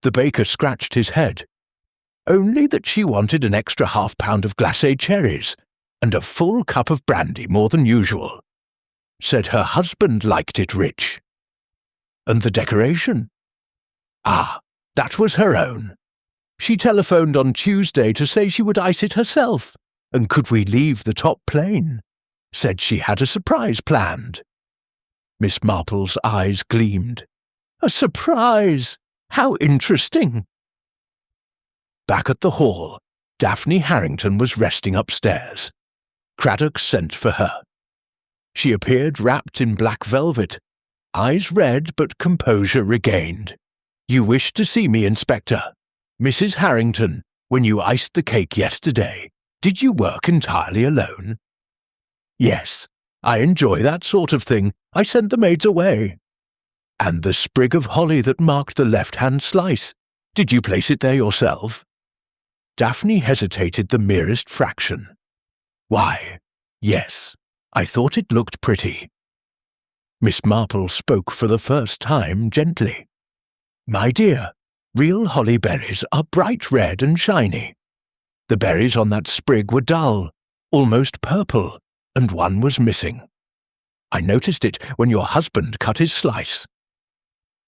The baker scratched his head. Only that she wanted an extra half-pound of glacé cherries and a full cup of brandy more than usual. Said her husband liked it rich. And the decoration? Ah, that was her own. She telephoned on Tuesday to say she would ice it herself, and could we leave the top plain? Said she had a surprise planned. Miss Marple's eyes gleamed. A surprise! How interesting! Back at the hall, Daphne Harrington was resting upstairs. Craddock sent for her. She appeared wrapped in black velvet, eyes red but composure regained. You wished to see me, Inspector. Mrs. Harrington, when you iced the cake yesterday, did you work entirely alone? Yes, I enjoy that sort of thing. I sent the maids away. And the sprig of holly that marked the left-hand slice, did you place it there yourself? Daphne hesitated the merest fraction. Why, yes, I thought it looked pretty. Miss Marple spoke for the first time gently. My dear, real holly berries are bright red and shiny. The berries on that sprig were dull, almost purple, and one was missing. I noticed it when your husband cut his slice.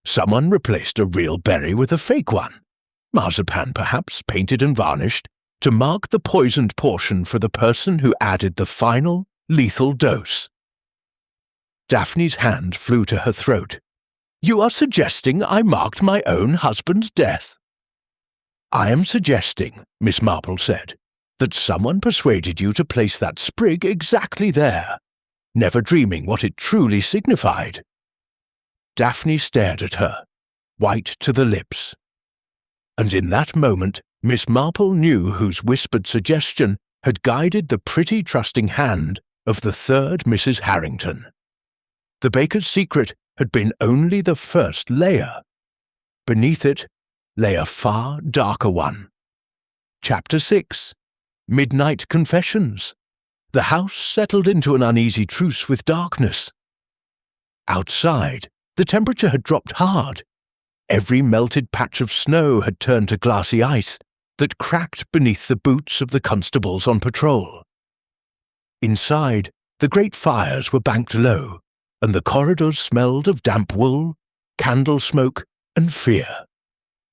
Someone replaced a real berry with a fake one, marzipan perhaps, painted and varnished, to mark the poisoned portion for the person who added the final, lethal dose. Daphne's hand flew to her throat. You are suggesting I marked my own husband's death? I am suggesting, Miss Marple said, that someone persuaded you to place that sprig exactly there, never dreaming what it truly signified. Daphne stared at her, white to the lips. And in that moment, Miss Marple knew whose whispered suggestion had guided the pretty trusting hand of the third Mrs. Harrington. The baker's secret had been only the first layer. Beneath it lay a far darker one. Chapter 6. Midnight Confessions. The house settled into an uneasy truce with darkness. Outside, the temperature had dropped hard. Every melted patch of snow had turned to glassy ice that cracked beneath the boots of the constables on patrol. Inside, the great fires were banked low, and the corridors smelled of damp wool, candle smoke, and fear.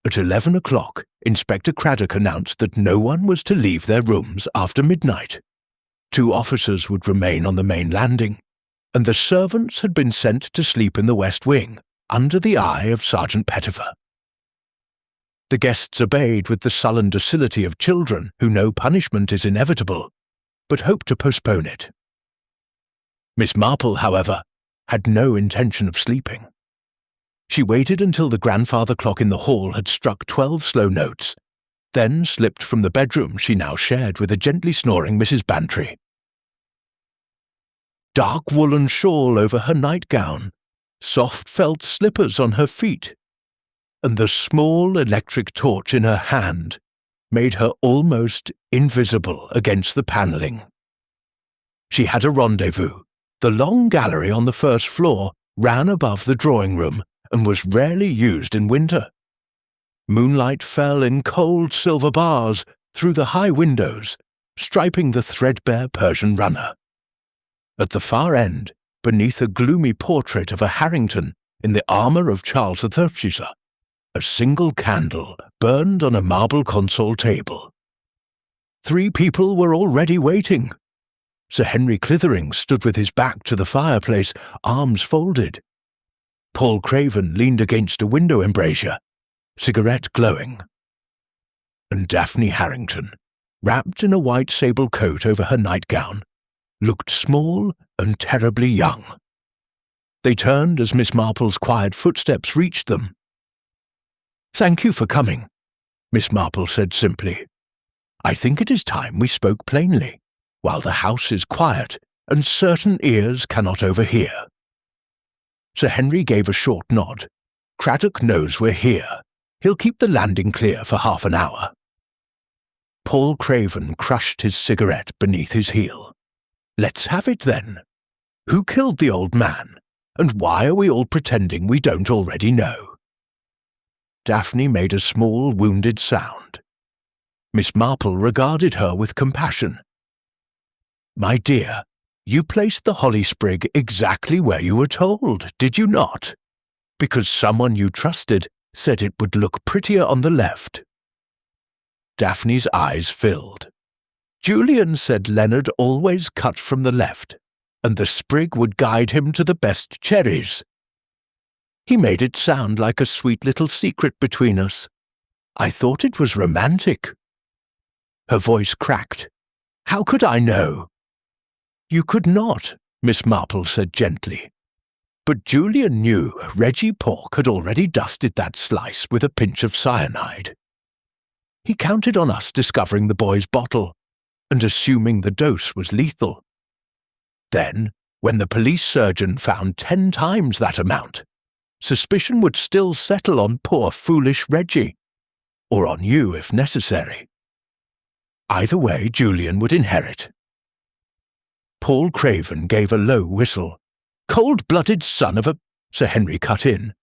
At 11 o'clock, Inspector Craddock announced that no one was to leave their rooms after midnight. 2 officers would remain on the main landing, and the servants had been sent to sleep in the west wing, under the eye of Sergeant Pettifer. The guests obeyed with the sullen docility of children who know punishment is inevitable, but hope to postpone it. Miss Marple, however, had no intention of sleeping. She waited until the grandfather clock in the hall had struck 12 slow notes, then slipped from the bedroom she now shared with a gently snoring Mrs. Bantry. Dark woolen shawl over her nightgown, soft felt slippers on her feet, and the small electric torch in her hand made her almost invisible against the panelling. She had a rendezvous. The long gallery on the first floor ran above the drawing room and was rarely used in winter. Moonlight fell in cold silver bars through the high windows, striping the threadbare Persian runner. At the far end, beneath a gloomy portrait of a Harrington in the armour of Charles III, a single candle burned on a marble console table. 3 people were already waiting. Sir Henry Clithering stood with his back to the fireplace, arms folded. Paul Craven leaned against a window embrasure, cigarette glowing. And Daphne Harrington, wrapped in a white sable coat over her nightgown, looked small and terribly young. They turned as Miss Marple's quiet footsteps reached them. "Thank you for coming," Miss Marple said simply. "I think it is time we spoke plainly, while the house is quiet and certain ears cannot overhear." Sir Henry gave a short nod. "Craddock knows we're here. He'll keep the landing clear for half an hour." Paul Craven crushed his cigarette beneath his heel. "Let's have it then. Who killed the old man, and why are we all pretending we don't already know?" Daphne made a small, wounded sound. Miss Marple regarded her with compassion. "My dear, you placed the holly sprig exactly where you were told, did you not? Because someone you trusted said it would look prettier on the left." Daphne's eyes filled. Julian said Leonard always cut from the left, and the sprig would guide him to the best cherries. He made it sound like a sweet little secret between us. I thought it was romantic." Her voice cracked. "How could I know?" "You could not," Miss Marple said gently. But Julian knew Reggie Pork had already dusted that slice with a pinch of cyanide. He counted on us discovering the boy's bottle, and assuming the dose was lethal. Then, when the police surgeon found 10 times that amount, suspicion would still settle on poor foolish Reggie, or on you if necessary. Either way, Julian would inherit. Paul Craven gave a low whistle. "Cold-blooded son of a—" Sir Henry cut in.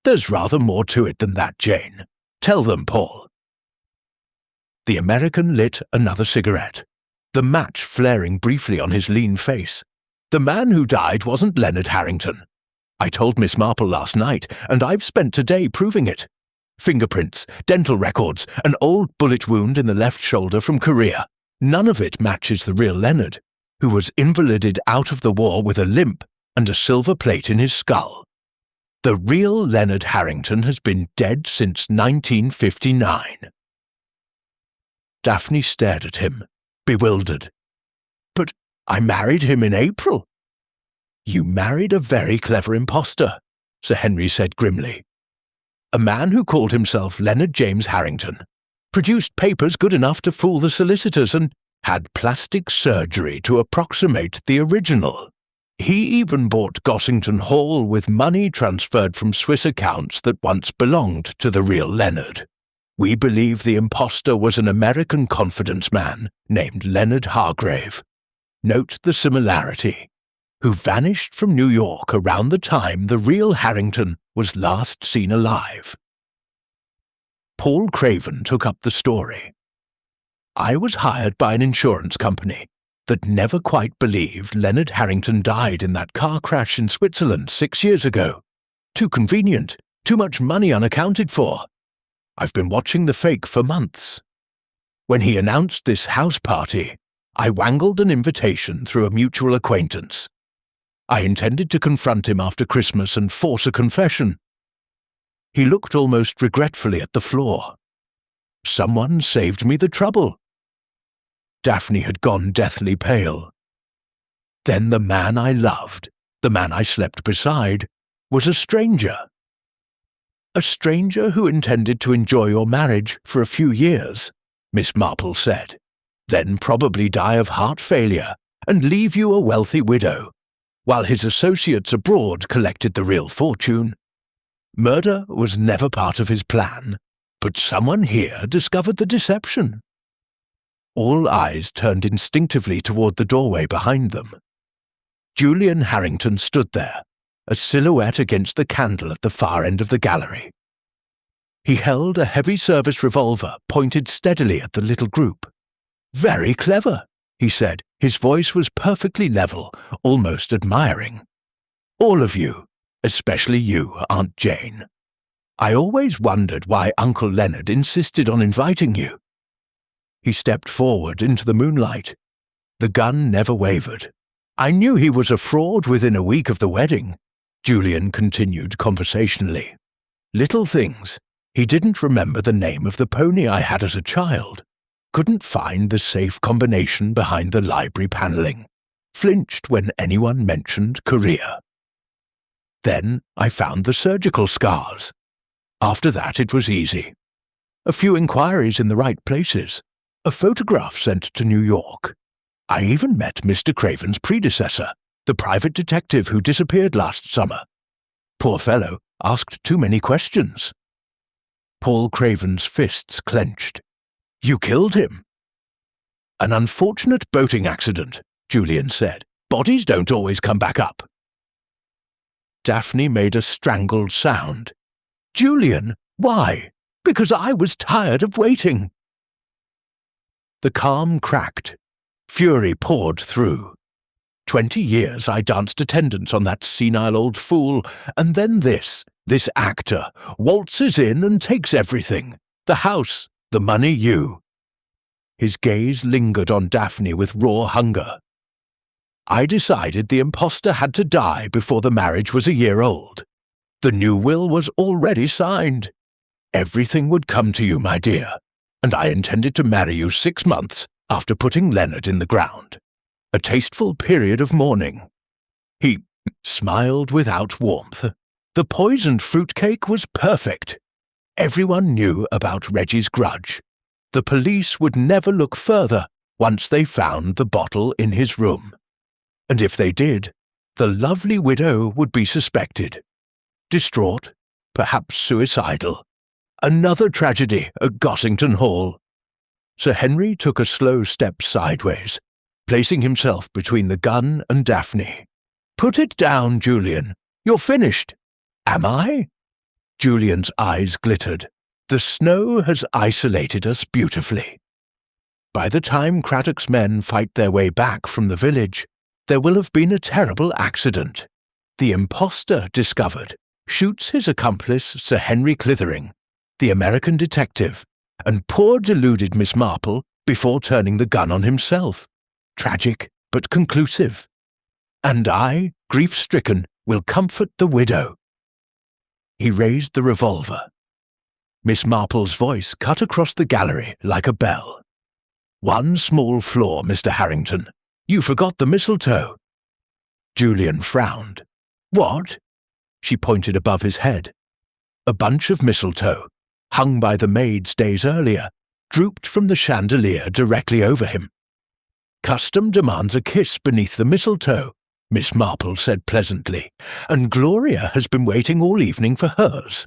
"There's rather more to it than that, Jane. Tell them, Paul." The American lit another cigarette, the match flaring briefly on his lean face. "The man who died wasn't Leonard Harrington. I told Miss Marple last night, and I've spent today proving it. Fingerprints, dental records, an old bullet wound in the left shoulder from Korea. None of it matches the real Leonard, who was invalided out of the war with a limp and a silver plate in his skull. The real Leonard Harrington has been dead since 1959. Daphne stared at him, bewildered. "But I married him in April." "You married a very clever impostor," Sir Henry said grimly. "A man who called himself Leonard James Harrington, produced papers good enough to fool the solicitors, and had plastic surgery to approximate the original. He even bought Gossington Hall with money transferred from Swiss accounts that once belonged to the real Leonard. We believe the impostor was an American confidence man named Leonard Hargrave. Note the similarity. Who vanished from New York around the time the real Harrington was last seen alive." Paul Craven took up the story. "I was hired by an insurance company that never quite believed Leonard Harrington died in that car crash in Switzerland 6 years ago. Too convenient, too much money unaccounted for. I've been watching the fake for months. When he announced this house party, I wangled an invitation through a mutual acquaintance. I intended to confront him after Christmas and force a confession." He looked almost regretfully at the floor. "Someone saved me the trouble." Daphne had gone deathly pale. "Then the man I loved, the man I slept beside, was a stranger." "A stranger who intended to enjoy your marriage for a few years," Miss Marple said, "then probably die of heart failure and leave you a wealthy widow, while his associates abroad collected the real fortune. Murder was never part of his plan, but someone here discovered the deception." All eyes turned instinctively toward the doorway behind them. Julian Harrington stood there, a silhouette against the candle at the far end of the gallery. He held a heavy service revolver pointed steadily at the little group. "Very clever," he said. His voice was perfectly level, almost admiring. "All of you, especially you, Aunt Jane. I always wondered why Uncle Leonard insisted on inviting you." He stepped forward into the moonlight. The gun never wavered. "I knew he was a fraud within a week of the wedding," Julian continued conversationally. "Little things. He didn't remember the name of the pony I had as a child. Couldn't find the safe combination behind the library panelling. Flinched when anyone mentioned Korea. Then I found the surgical scars. After that it was easy. A few inquiries in the right places. A photograph sent to New York. I even met Mr. Craven's predecessor, the private detective who disappeared last summer. Poor fellow, asked too many questions." Paul Craven's fists clenched. "You killed him." "An unfortunate boating accident," Julian said. "Bodies don't always come back up." Daphne made a strangled sound. "Julian, why? Because I was tired of waiting." The calm cracked. Fury poured through. 20 years I danced attendance on that senile old fool, and then this actor, waltzes in and takes everything. The house, the money, you. His gaze lingered on Daphne with raw hunger. "I decided the impostor had to die before the marriage was a year old. The new will was already signed. Everything would come to you, my dear, and I intended to marry you 6 months after putting Leonard in the ground. A tasteful period of mourning." He smiled without warmth. The poisoned fruitcake was perfect. Everyone knew about Reggie's grudge. The police would never look further once they found the bottle in his room. And if they did, the lovely widow would be suspected. Distraught, perhaps suicidal. Another tragedy at Gossington Hall. Sir Henry took a slow step sideways, placing himself between the gun and Daphne. "Put it down, Julian. You're finished." "Am I?" Julian's eyes glittered. "The snow has isolated us beautifully. By the time Craddock's men fight their way back from the village, there will have been a terrible accident. The impostor discovered shoots his accomplice Sir Henry Clithering, the American detective, and poor deluded Miss Marple before turning the gun on himself. Tragic, but conclusive. And I, grief-stricken, will comfort the widow." He raised the revolver. Miss Marple's voice cut across the gallery like a bell. "One small flaw, Mr. Harrington. You forgot the mistletoe." Julian frowned. "What?" She pointed above his head. A bunch of mistletoe, hung by the maids days earlier, drooped from the chandelier directly over him. "Custom demands a kiss beneath the mistletoe," Miss Marple said pleasantly, "and Gloria has been waiting all evening for hers."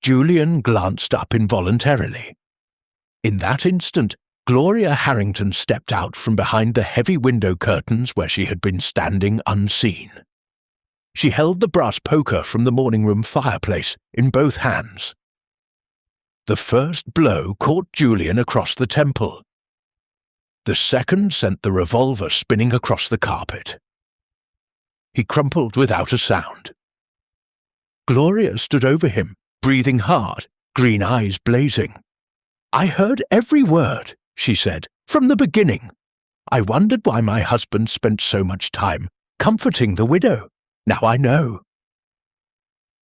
Julian glanced up involuntarily. In that instant, Gloria Harrington stepped out from behind the heavy window curtains where she had been standing unseen. She held the brass poker from the morning room fireplace in both hands. The first blow caught Julian across the temple. The second sent the revolver spinning across the carpet. He crumpled without a sound. Gloria stood over him, breathing hard, green eyes blazing. "I heard every word," she said, "from the beginning. I wondered why my husband spent so much time comforting the widow. Now I know."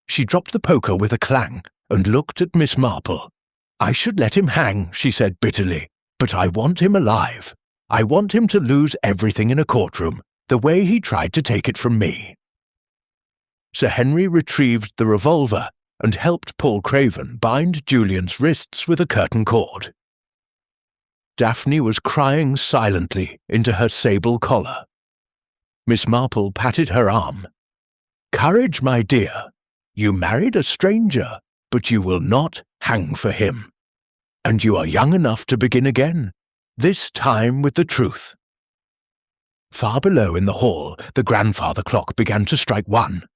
She dropped the poker with a clang and looked at Miss Marple. "I should let him hang," she said bitterly, "but I want him alive. I want him to lose everything in a courtroom, the way he tried to take it from me." Sir Henry retrieved the revolver and helped Paul Craven bind Julian's wrists with a curtain cord. Daphne was crying silently into her sable collar. Miss Marple patted her arm. "Courage, my dear. You married a stranger, but you will not hang for him. And you are young enough to begin again, this time with the truth." Far below in the hall, the grandfather clock began to strike 1.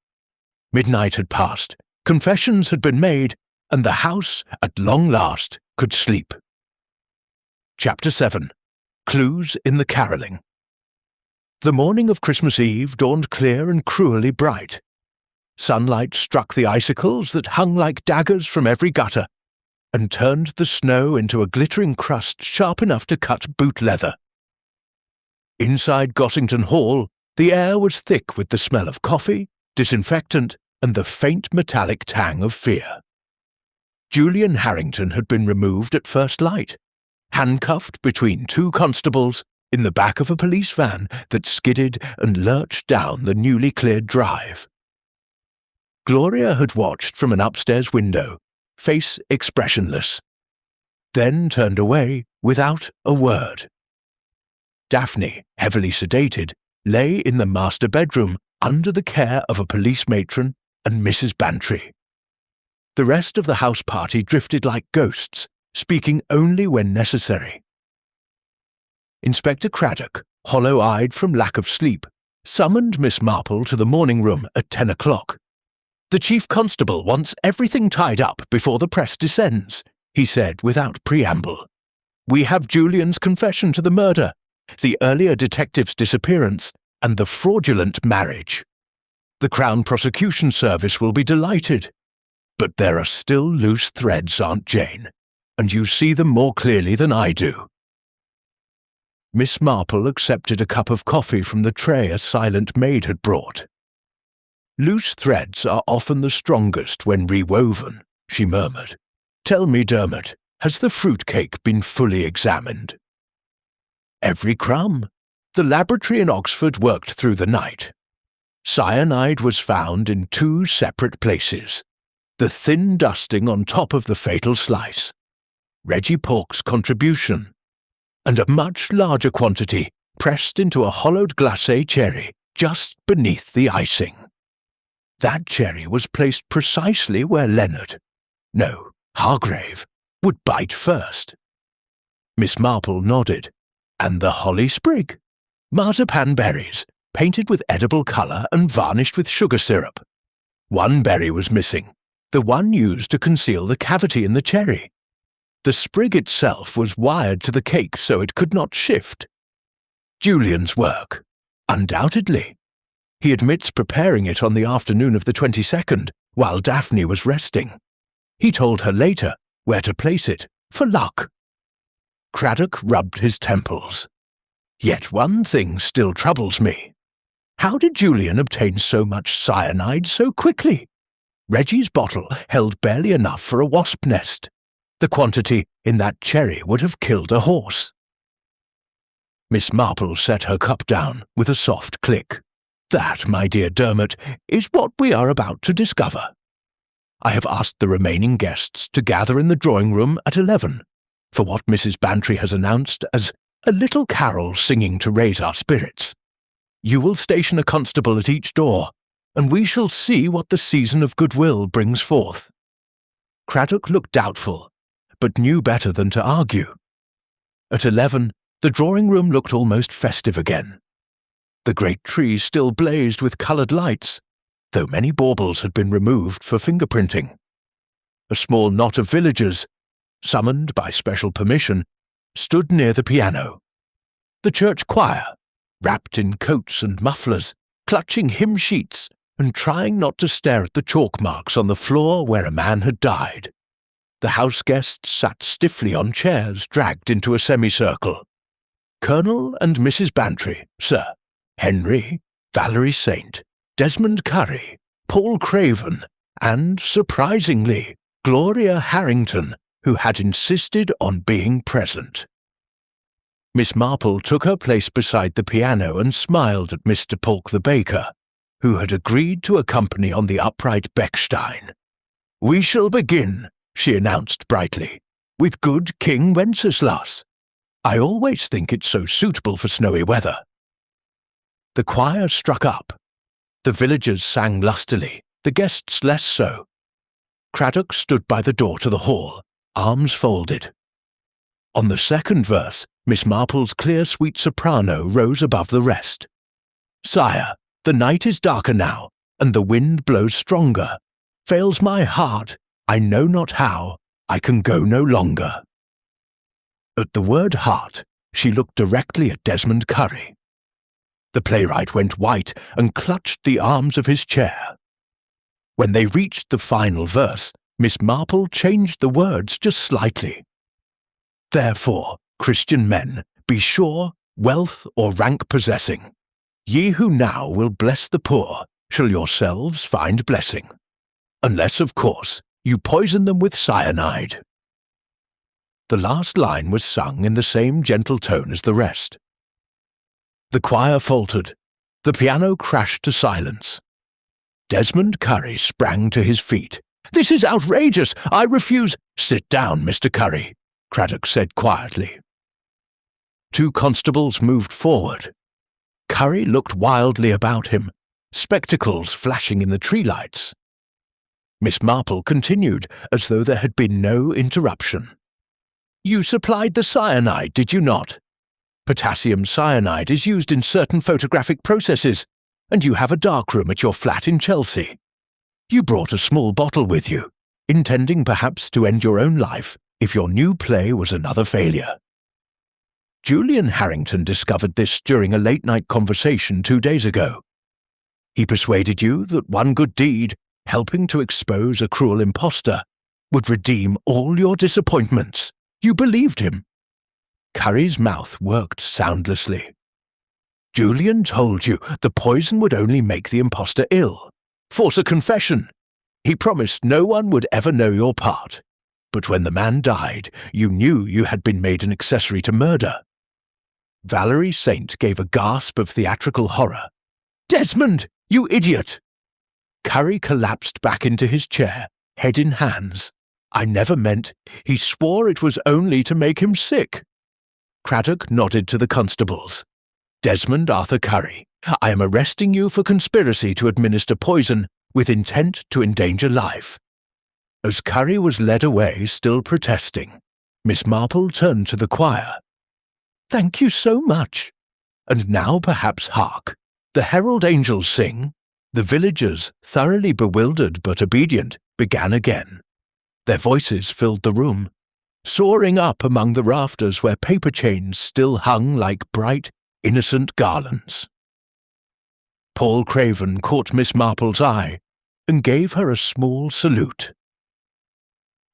Midnight had passed, confessions had been made, and the house, at long last, could sleep. Chapter 7. Clues in the Carolling. The morning of Christmas Eve dawned clear and cruelly bright. Sunlight struck the icicles that hung like daggers from every gutter, and turned the snow into a glittering crust sharp enough to cut boot leather. Inside Gossington Hall, the air was thick with the smell of coffee, disinfectant, and the faint metallic tang of fear. Julian Harrington had been removed at first light, handcuffed between 2 constables in the back of a police van that skidded and lurched down the newly cleared drive. Gloria had watched from an upstairs window, face expressionless, then turned away without a word. Daphne, heavily sedated, lay in the master bedroom under the care of a police matron and Mrs. Bantry. The rest of the house party drifted like ghosts, speaking only when necessary. Inspector Craddock, hollow-eyed from lack of sleep, summoned Miss Marple to the morning room at 10 o'clock. "The chief constable wants everything tied up before the press descends," he said without preamble. "We have Julian's confession to the murder, the earlier detective's disappearance, and the fraudulent marriage. The Crown Prosecution Service will be delighted. But there are still loose threads, Aunt Jane, and you see them more clearly than I do. Miss Marple accepted a cup of coffee from the tray a silent maid had brought. "Loose threads are often the strongest when rewoven," she murmured. "Tell me, Dermot, has the fruitcake been fully examined?" "Every crumb. The laboratory in Oxford worked through the night. Cyanide was found in 2 separate places. The thin dusting on top of the fatal slice, Reggie Pork's contribution, and a much larger quantity pressed into a hollowed glacé cherry just beneath the icing. That cherry was placed precisely where Hargrave, would bite first." Miss Marple nodded. "And the holly sprig? Marzipan berries, painted with edible colour and varnished with sugar syrup. 1 berry was missing, the one used to conceal the cavity in the cherry. The sprig itself was wired to the cake so it could not shift. Julian's work, undoubtedly. He admits preparing it on the afternoon of the 22nd, while Daphne was resting. He told her later where to place it, for luck." Craddock rubbed his temples. "Yet one thing still troubles me. How did Julian obtain so much cyanide so quickly? Reggie's bottle held barely enough for a wasp nest. The quantity in that cherry would have killed a horse." Miss Marple set her cup down with a soft click. "That, my dear Dermot, is what we are about to discover. I have asked the remaining guests to gather in the drawing-room at 11, for what Mrs. Bantry has announced as a little carol singing to raise our spirits. You will station a constable at each door, and we shall see what the season of goodwill brings forth." Craddock looked doubtful, but knew better than to argue. At 11, the drawing-room looked almost festive again. The great tree still blazed with coloured lights, though many baubles had been removed for fingerprinting. A small knot of villagers, summoned by special permission, stood near the piano. The church choir, wrapped in coats and mufflers, clutching hymn sheets and trying not to stare at the chalk marks on the floor where a man had died. The house guests sat stiffly on chairs dragged into a semicircle. Colonel and Mrs. Bantry, Sir Henry, Valerie Saint, Desmond Curry, Paul Craven, and, surprisingly, Gloria Harrington, who had insisted on being present. Miss Marple took her place beside the piano and smiled at Mr. Polk the baker, who had agreed to accompany on the upright Bechstein. "We shall begin," she announced brightly, "with good King Wenceslas. I always think it so suitable for snowy weather." The choir struck up. The villagers sang lustily, the guests less so. Craddock stood by the door to the hall, arms folded. On the second verse, Miss Marple's clear sweet soprano rose above the rest. "Sire, the night is darker now, and the wind blows stronger. Fails my heart, I know not how, I can go no longer." At the word heart, she looked directly at Desmond Curry. The playwright went white and clutched the arms of his chair. When they reached the final verse, Miss Marple changed the words just slightly. "Therefore, Christian men, be sure, wealth or rank possessing, ye who now will bless the poor, shall yourselves find blessing. Unless, of course, you poison them with cyanide." The last line was sung in the same gentle tone as the rest. The choir faltered. The piano crashed to silence. Desmond Curry sprang to his feet. "This is outrageous! I refuse—" "Sit down, Mr. Curry," Craddock said quietly. 2 constables moved forward. Curry looked wildly about him, spectacles flashing in the tree lights. Miss Marple continued as though there had been no interruption. "You supplied the cyanide, did you not? Potassium cyanide is used in certain photographic processes, and you have a darkroom at your flat in Chelsea. You brought a small bottle with you, intending perhaps to end your own life if your new play was another failure. Julian Harrington discovered this during a late-night conversation 2 days ago. He persuaded you that one good deed, helping to expose a cruel impostor, would redeem all your disappointments. You believed him. Curry's mouth worked soundlessly. "Julian told you the poison would only make the impostor ill. Force a confession. He promised no one would ever know your part. But when the man died, you knew you had been made an accessory to murder." Valerie Saint gave a gasp of theatrical horror. "Desmond, you idiot!" Curry collapsed back into his chair, head in hands. "I never meant. He swore it was only to make him sick." Craddock nodded to the constables. "Desmond Arthur Curry, I am arresting you for conspiracy to administer poison with intent to endanger life." As Curry was led away, still protesting, Miss Marple turned to the choir. "Thank you so much. And now perhaps hark. The herald angels sing." The villagers, thoroughly bewildered but obedient, began again. Their voices filled the room, soaring up among the rafters where paper chains still hung like bright, innocent garlands. Paul Craven caught Miss Marple's eye and gave her a small salute.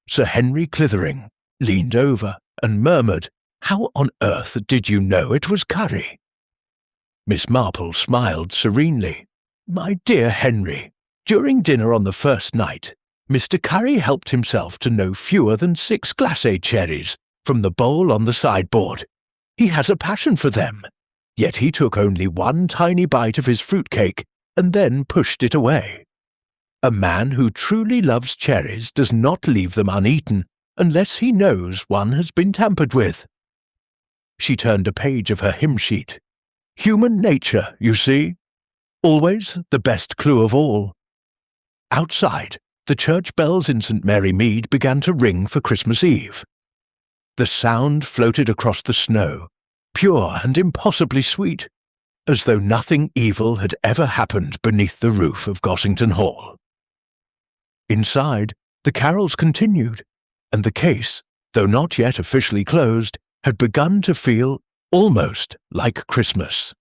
Sir Henry Clithering leaned over and murmured, "How on earth did you know it was Curry?" Miss Marple smiled serenely. "My dear Henry, during dinner on the first night, Mr. Curry helped himself to no fewer than 6 glacé cherries from the bowl on the sideboard. He has a passion for them, yet he took only one tiny bite of his fruitcake and then pushed it away. A man who truly loves cherries does not leave them uneaten unless he knows one has been tampered with." She turned a page of her hymn sheet. "Human nature, you see. Always the best clue of all." Outside, the church bells in St. Mary Mead began to ring for Christmas Eve. The sound floated across the snow, pure and impossibly sweet, as though nothing evil had ever happened beneath the roof of Gossington Hall. Inside, the carols continued, and the case, though not yet officially closed, had begun to feel almost like Christmas.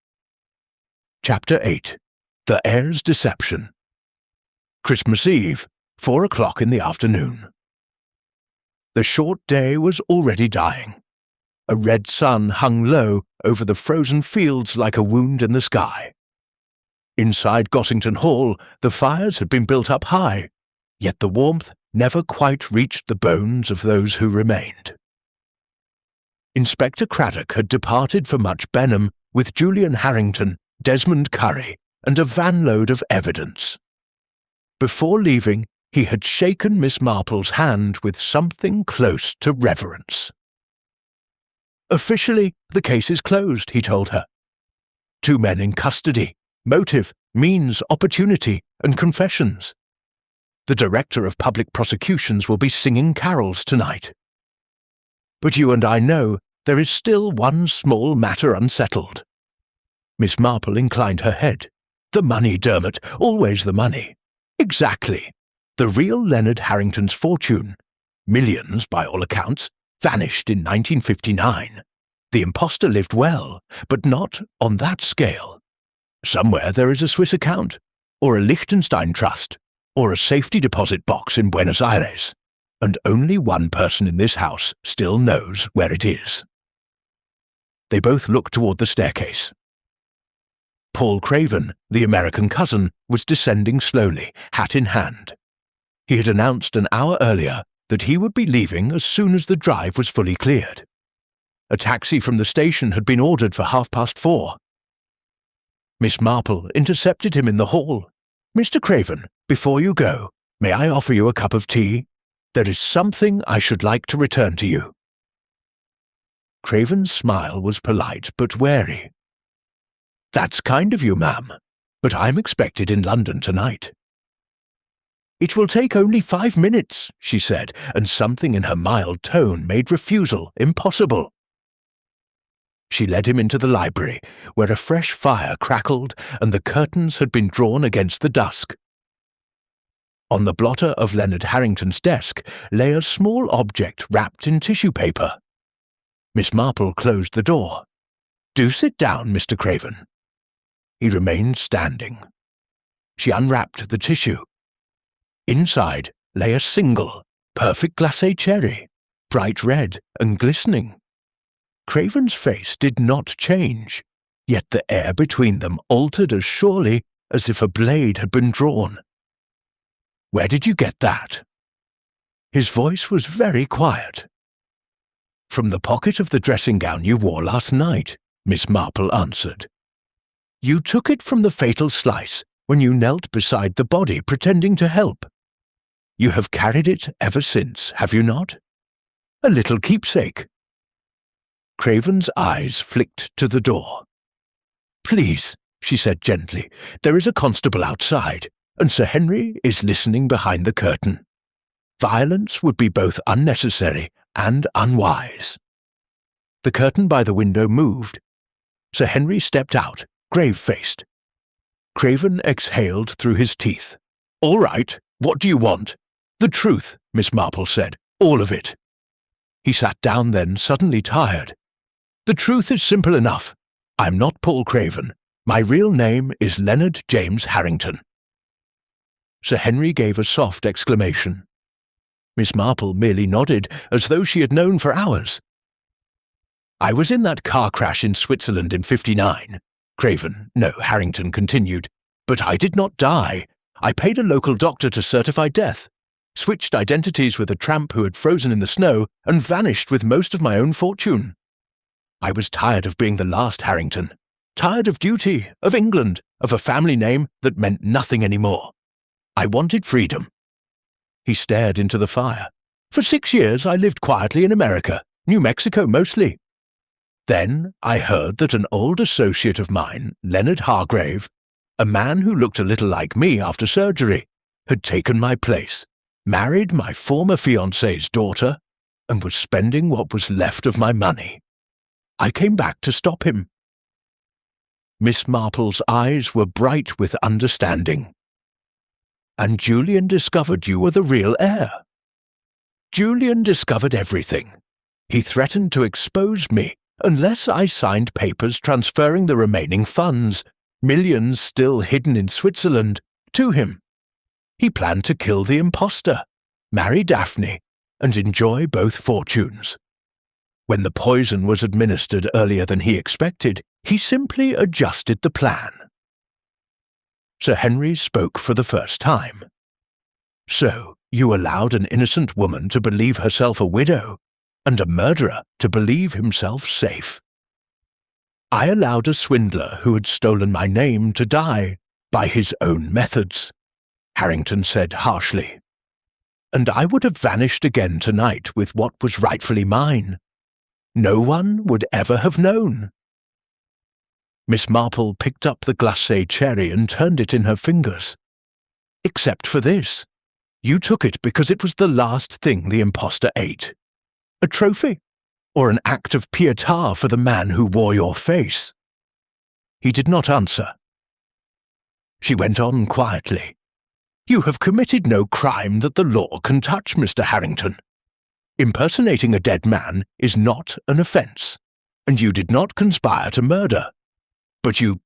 Chapter 8. The Heir's Deception. Christmas Eve, 4 o'clock in the afternoon. The short day was already dying. A red sun hung low over the frozen fields like a wound in the sky. Inside Gossington Hall, the fires had been built up high, yet the warmth never quite reached the bones of those who remained. Inspector Craddock had departed for Much Benham with Julian Harrington, Desmond Curry, and a vanload of evidence. Before leaving, he had shaken Miss Marple's hand with something close to reverence. "Officially, the case is closed," he told her. 2 men in custody, motive, means, opportunity, and confessions. The Director of Public Prosecutions will be singing carols tonight. But you and I know there is still one small matter unsettled." Miss Marple inclined her head. "The money, Dermot, always the money." "Exactly. The real Leonard Harrington's fortune, millions by all accounts, vanished in 1959. The impostor lived well, but not on that scale. Somewhere there is a Swiss account, or a Liechtenstein trust, or a safety deposit box in Buenos Aires, and only one person in this house still knows where it is." They both looked toward the staircase. Paul Craven, the American cousin, was descending slowly, hat in hand. He had announced an hour earlier that he would be leaving as soon as the drive was fully cleared. A taxi from the station had been ordered for 4:30. Miss Marple intercepted him in the hall. "Mr. Craven, before you go, may I offer you a cup of tea? There is something I should like to return to you." Craven's smile was polite but wary. "That's kind of you, ma'am, but I'm expected in London tonight." "It will take only 5 minutes," she said, and something in her mild tone made refusal impossible. She led him into the library, where a fresh fire crackled and the curtains had been drawn against the dusk. On the blotter of Leonard Harrington's desk lay a small object wrapped in tissue paper. Miss Marple closed the door. "Do sit down, Mr. Craven." He remained standing. She unwrapped the tissue. Inside lay a single, perfect glacé cherry, bright red and glistening. Craven's face did not change, yet the air between them altered as surely as if a blade had been drawn. "Where did you get that?" His voice was very quiet. "From the pocket of the dressing-gown you wore last night," Miss Marple answered. "You took it from the fatal slice when you knelt beside the body pretending to help. You have carried it ever since, have you not? A little keepsake." Craven's eyes flicked to the door. "Please," she said gently, "there is a constable outside, and Sir Henry is listening behind the curtain. Violence would be both unnecessary and unwise." The curtain by the window moved. Sir Henry stepped out, grave-faced. Craven exhaled through his teeth. "All right, what do you want?" "The truth," Miss Marple said. "All of it." He sat down then, suddenly tired. "The truth is simple enough. I'm not Paul Craven. My real name is Leonard James Harrington." Sir Henry gave a soft exclamation. Miss Marple merely nodded, as though she had known for hours. "I was in that car crash in Switzerland in '59, Harrington continued, "but I did not die. I paid a local doctor to certify death, switched identities with a tramp who had frozen in the snow, and vanished with most of my own fortune. I was tired of being the last Harrington, tired of duty, of England, of a family name that meant nothing anymore. I wanted freedom." He stared into the fire. "For 6 years I lived quietly in America, New Mexico mostly. Then I heard that an old associate of mine, Leonard Hargrave, a man who looked a little like me after surgery, had taken my place, married my former fiancée's daughter, and was spending what was left of my money. I came back to stop him." Miss Marple's eyes were bright with understanding. "And Julian discovered you were the real heir." "Julian discovered everything. He threatened to expose me unless I signed papers transferring the remaining funds, millions still hidden in Switzerland, to him. He planned to kill the impostor, marry Daphne, and enjoy both fortunes. When the poison was administered earlier than he expected, he simply adjusted the plan." Sir Henry spoke for the first time. "So, you allowed an innocent woman to believe herself a widow, and a murderer to believe himself safe." "I allowed a swindler who had stolen my name to die by his own methods," Harrington said harshly. "And I would have vanished again tonight with what was rightfully mine. No one would ever have known." Miss Marple picked up the glacé cherry and turned it in her fingers. "Except for this. You took it because it was the last thing the impostor ate. A trophy, or an act of pietà for the man who wore your face." He did not answer. She went on quietly. "You have committed no crime that the law can touch, Mr. Harrington. Impersonating a dead man is not an offence, and you did not conspire to murder. But you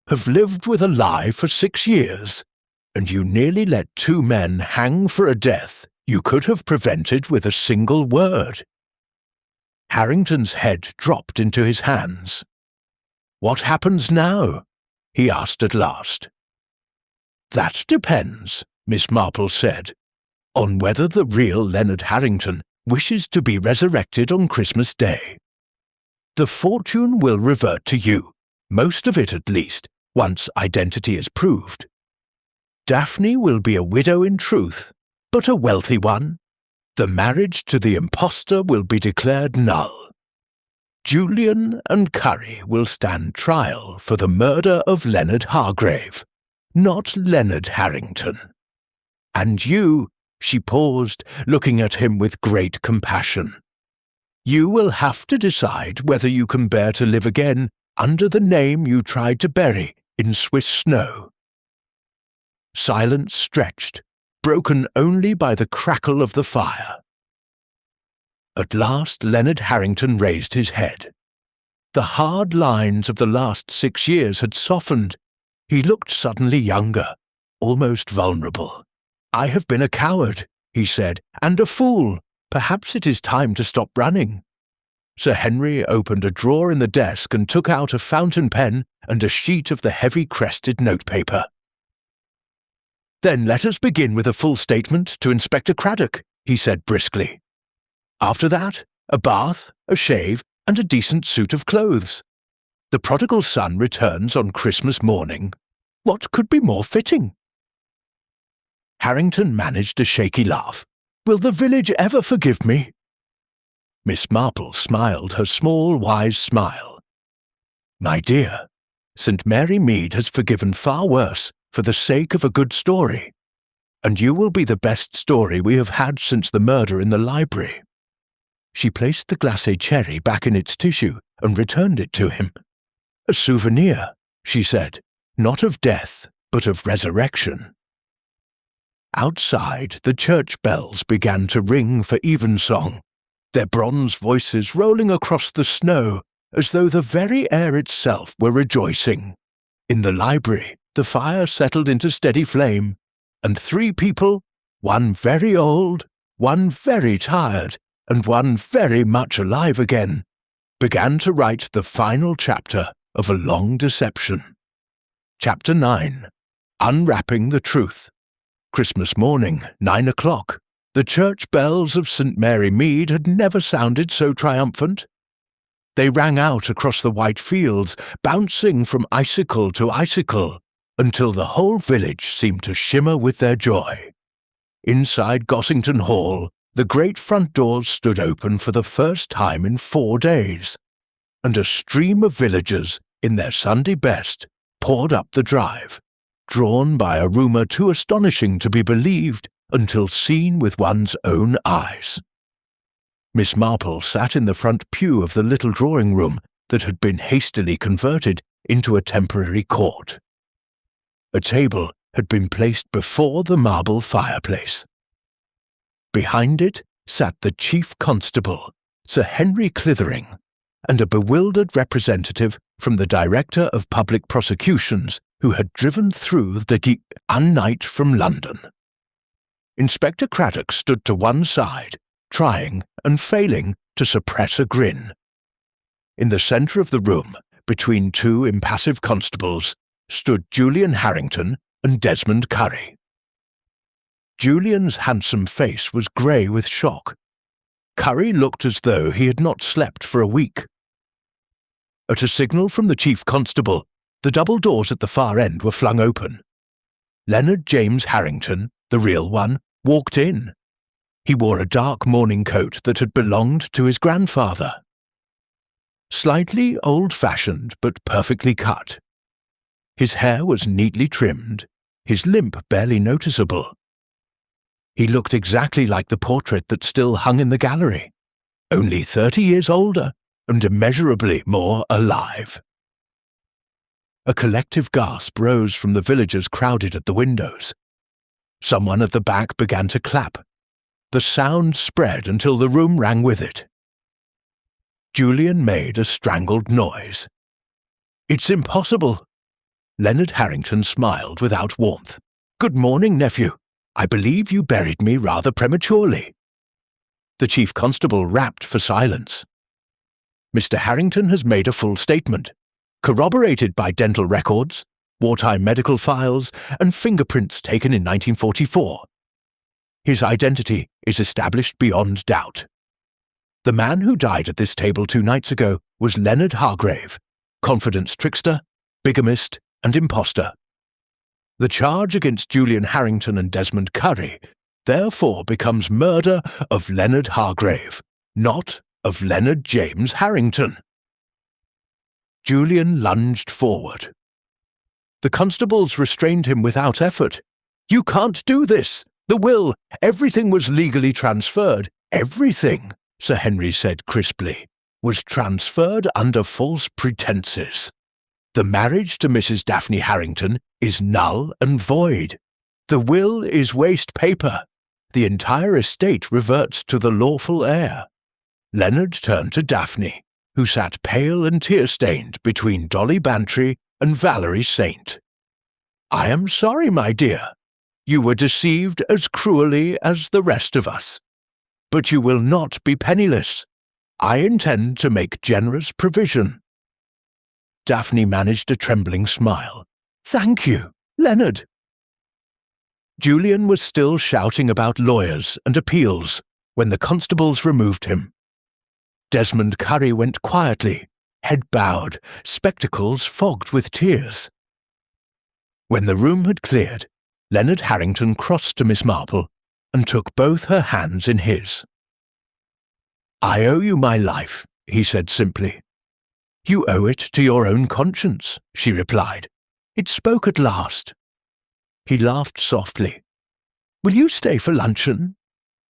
have lived with a lie for 6 years, and you nearly let 2 men hang for a death you could have prevented with a single word." Harrington's head dropped into his hands. "What happens now?" he asked at last. "That depends," Miss Marple said, "on whether the real Leonard Harrington wishes to be resurrected on Christmas Day. The fortune will revert to you, most of it at least, once identity is proved. Daphne will be a widow in truth, but a wealthy one. The marriage to the impostor will be declared null. Julian and Curry will stand trial for the murder of Leonard Hargrave, not Leonard Harrington. And you," she paused, looking at him with great compassion, "you will have to decide whether you can bear to live again under the name you tried to bury in Swiss snow." Silence stretched, broken only by the crackle of the fire. At last Leonard Harrington raised his head. The hard lines of the last 6 years had softened. He looked suddenly younger, almost vulnerable. "I have been a coward," he said, "and a fool. Perhaps it is time to stop running." Sir Henry opened a drawer in the desk and took out a fountain pen and a sheet of the heavy-crested notepaper. "Then let us begin with a full statement to Inspector Craddock," he said briskly. "After that, a bath, a shave, and a decent suit of clothes. The prodigal son returns on Christmas morning. What could be more fitting?" Harrington managed a shaky laugh. "Will the village ever forgive me?" Miss Marple smiled her small, wise smile. "My dear, St. Mary Mead has forgiven far worse for the sake of a good story, and you will be the best story we have had since the murder in the library." She placed the glacé cherry back in its tissue and returned it to him. "A souvenir," she said, "not of death, but of resurrection." Outside, the church bells began to ring for evensong, their bronze voices rolling across the snow as though the very air itself were rejoicing. In the library, the fire settled into steady flame, and 3 people, one very old, one very tired, and one very much alive again, began to write the final chapter of a long deception. Chapter 9. Unwrapping the Truth. Christmas morning, 9 o'clock. The church bells of St. Mary Mead had never sounded so triumphant. They rang out across the white fields, bouncing from icicle to icicle, until the whole village seemed to shimmer with their joy. Inside Gossington Hall, the great front doors stood open for the first time in 4 days, and a stream of villagers, in their Sunday best, poured up the drive, drawn by a rumour too astonishing to be believed until seen with one's own eyes. Miss Marple sat in the front pew of the little drawing-room that had been hastily converted into a temporary court. A table had been placed before the marble fireplace. Behind it sat the chief constable, Sir Henry Clithering, and a bewildered representative from the Director of Public Prosecutions who had driven through the night from London. Inspector Craddock stood to one side, trying and failing to suppress a grin. In the centre of the room, between 2 impassive constables, stood Julian Harrington and Desmond Curry. Julian's handsome face was grey with shock. Curry looked as though he had not slept for a week. At a signal from the chief constable, the double doors at the far end were flung open. Leonard James Harrington, the real one, walked in. He wore a dark morning coat that had belonged to his grandfather. Slightly old-fashioned but perfectly cut. His hair was neatly trimmed, his limp barely noticeable. He looked exactly like the portrait that still hung in the gallery, only 30 years older and immeasurably more alive. A collective gasp rose from the villagers crowded at the windows. Someone at the back began to clap. The sound spread until the room rang with it. Julian made a strangled noise. "It's impossible." Leonard Harrington smiled without warmth. "Good morning, nephew. I believe you buried me rather prematurely." The chief constable rapped for silence. "Mr. Harrington has made a full statement, corroborated by dental records, wartime medical files, and fingerprints taken in 1944. His identity is established beyond doubt. The man who died at this table 2 nights ago was Leonard Hargrave, confidence trickster, bigamist, and impostor. The charge against Julian Harrington and Desmond Curry therefore becomes murder of Leonard Hargrave, not of Leonard James Harrington." Julian lunged forward. The constables restrained him without effort. "You can't do this! The will, everything was legally transferred. Everything," Sir Henry said crisply, "was transferred under false pretences. The marriage to Mrs. Daphne Harrington is null and void. The will is waste paper. The entire estate reverts to the lawful heir." Leonard turned to Daphne, who sat pale and tear-stained between Dolly Bantry and Valerie Saint. "I am sorry, my dear. You were deceived as cruelly as the rest of us. But you will not be penniless. I intend to make generous provision." Daphne managed a trembling smile. "Thank you, Leonard." Julian was still shouting about lawyers and appeals when the constables removed him. Desmond Curry went quietly, head bowed, spectacles fogged with tears. When the room had cleared, Leonard Harrington crossed to Miss Marple and took both her hands in his. "I owe you my life," he said simply. "You owe it to your own conscience," she replied. "It spoke at last." He laughed softly. "Will you stay for luncheon?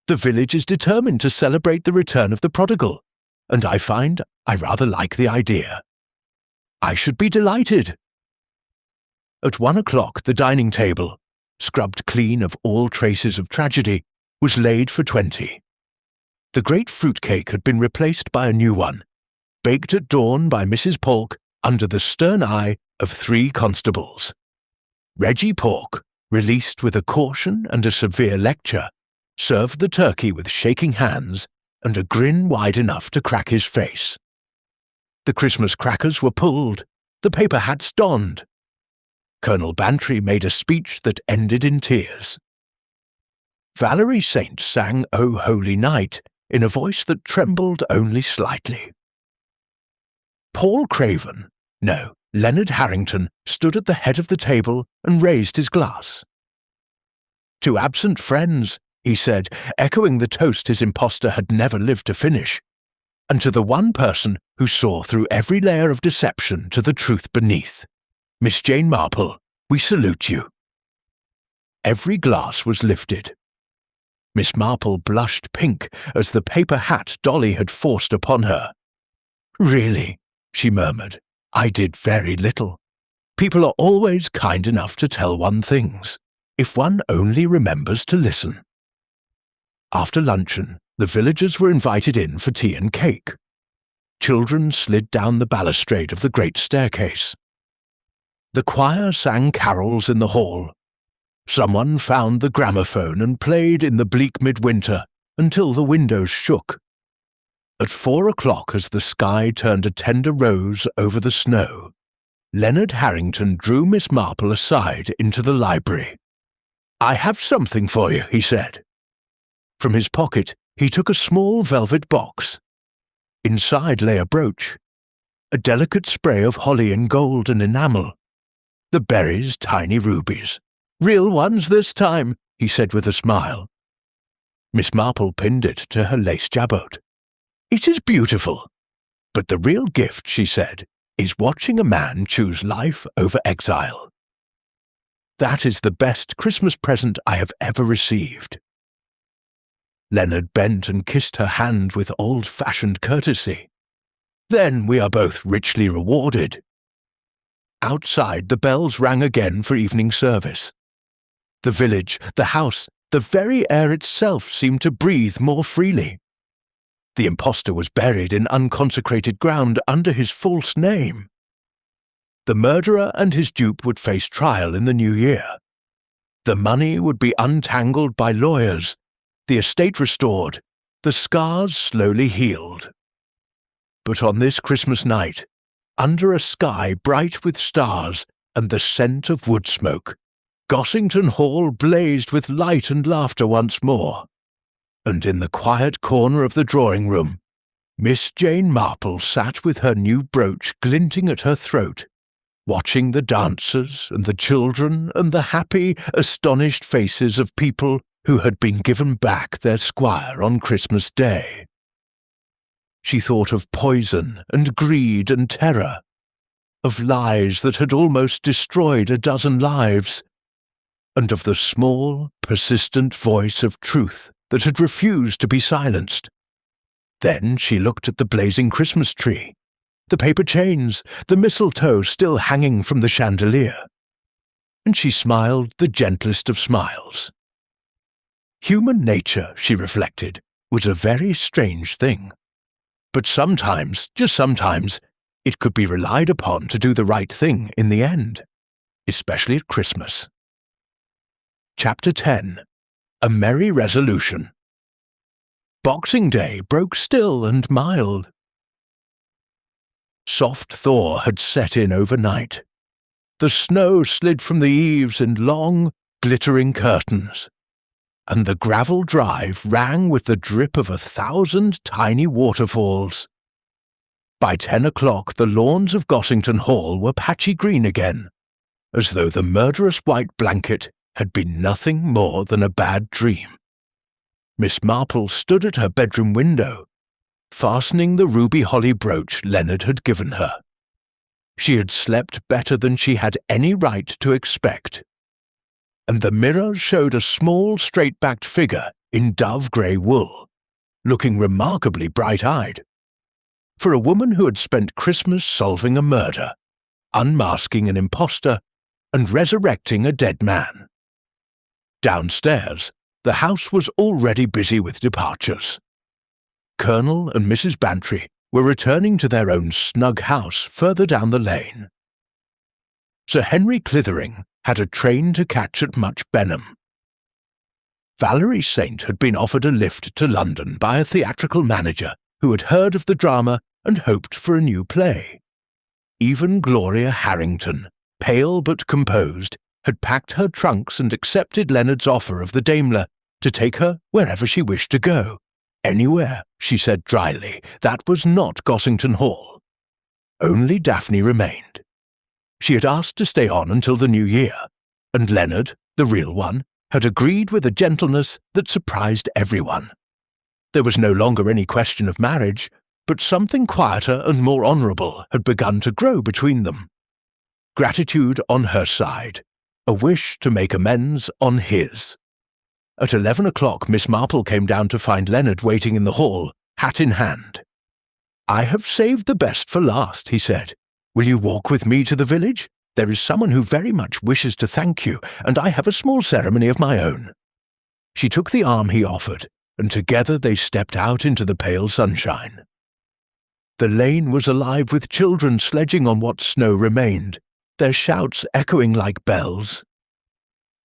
The village is determined to celebrate the return of the prodigal, and I find I rather like the idea." "I should be delighted." At 1 o'clock the dining table, scrubbed clean of all traces of tragedy, was laid for 20. The great fruitcake had been replaced by a new one, baked at dawn by Mrs. Polk under the stern eye of 3 constables. Reggie Pork, released with a caution and a severe lecture, served the turkey with shaking hands and a grin wide enough to crack his face. The Christmas crackers were pulled, the paper hats donned. Colonel Bantry made a speech that ended in tears. Valerie Saint sang "O Holy Night" in a voice that trembled only slightly. Paul Craven, no, Leonard Harrington, stood at the head of the table and raised his glass. "To absent friends," he said, echoing the toast his impostor had never lived to finish, "and to the one person who saw through every layer of deception to the truth beneath. Miss Jane Marple, we salute you." Every glass was lifted. Miss Marple blushed pink as the paper hat Dolly had forced upon her. "Really," she murmured, "I did very little. People are always kind enough to tell one things, if one only remembers to listen." After luncheon, the villagers were invited in for tea and cake. Children slid down the balustrade of the great staircase. The choir sang carols in the hall. Someone found the gramophone and played In the Bleak Midwinter until the windows shook. At 4 o'clock, as the sky turned a tender rose over the snow, Leonard Harrington drew Miss Marple aside into the library. "I have something for you," he said. From his pocket he took a small velvet box. Inside lay a brooch, a delicate spray of holly in gold and enamel. The berries tiny rubies. "Real ones this time," he said with a smile. Miss Marple pinned it to her lace jabot. "It is beautiful. But the real gift," she said, "is watching a man choose life over exile. That is the best Christmas present I have ever received." Leonard bent and kissed her hand with old-fashioned courtesy. "Then we are both richly rewarded." Outside the bells rang again for evening service. The village, the house, the very air itself seemed to breathe more freely. The impostor was buried in unconsecrated ground under his false name. The murderer and his dupe would face trial in the new year. The money would be untangled by lawyers, the estate restored, the scars slowly healed. But on this Christmas night, under a sky bright with stars and the scent of wood smoke, Gossington Hall blazed with light and laughter once more, and in the quiet corner of the drawing-room, Miss Jane Marple sat with her new brooch glinting at her throat, watching the dancers and the children and the happy, astonished faces of people who had been given back their squire on Christmas Day. She thought of poison and greed and terror, of lies that had almost destroyed a dozen lives, and of the small, persistent voice of truth that had refused to be silenced. Then she looked at the blazing Christmas tree, the paper chains, the mistletoe still hanging from the chandelier, and she smiled the gentlest of smiles. Human nature, she reflected, was a very strange thing. But sometimes, just sometimes, it could be relied upon to do the right thing in the end, especially at Christmas. Chapter 10. A Merry Resolution. Boxing Day broke still and mild. Soft thaw had set in overnight. The snow slid from the eaves in long, glittering curtains, and the gravel drive rang with the drip of 1,000 tiny waterfalls. By 10 o'clock the lawns of Gossington Hall were patchy green again, as though the murderous white blanket had been nothing more than a bad dream. Miss Marple stood at her bedroom window, fastening the ruby holly brooch Leonard had given her. She had slept better than she had any right to expect, and the mirror showed a small straight-backed figure in dove-grey wool, looking remarkably bright-eyed. For a woman who had spent Christmas solving a murder, unmasking an impostor, and resurrecting a dead man. Downstairs, the house was already busy with departures. Colonel and Mrs. Bantry were returning to their own snug house further down the lane. Sir Henry Clithering had a train to catch at Much Benham. Valerie Saint had been offered a lift to London by a theatrical manager who had heard of the drama and hoped for a new play. Even Gloria Harrington, pale but composed, had packed her trunks and accepted Leonard's offer of the Daimler to take her wherever she wished to go. Anywhere, she said dryly, that was not Gossington Hall. Only Daphne remained. She had asked to stay on until the new year, and Leonard, the real one, had agreed with a gentleness that surprised everyone. There was no longer any question of marriage, but something quieter and more honourable had begun to grow between them. Gratitude on her side, a wish to make amends on his. At 11 o'clock Miss Marple came down to find Leonard waiting in the hall, hat in hand. "I have saved the best for last," he said. "Will you walk with me to the village? There is someone who very much wishes to thank you, and I have a small ceremony of my own." She took the arm he offered, and together they stepped out into the pale sunshine. The lane was alive with children sledging on what snow remained, their shouts echoing like bells.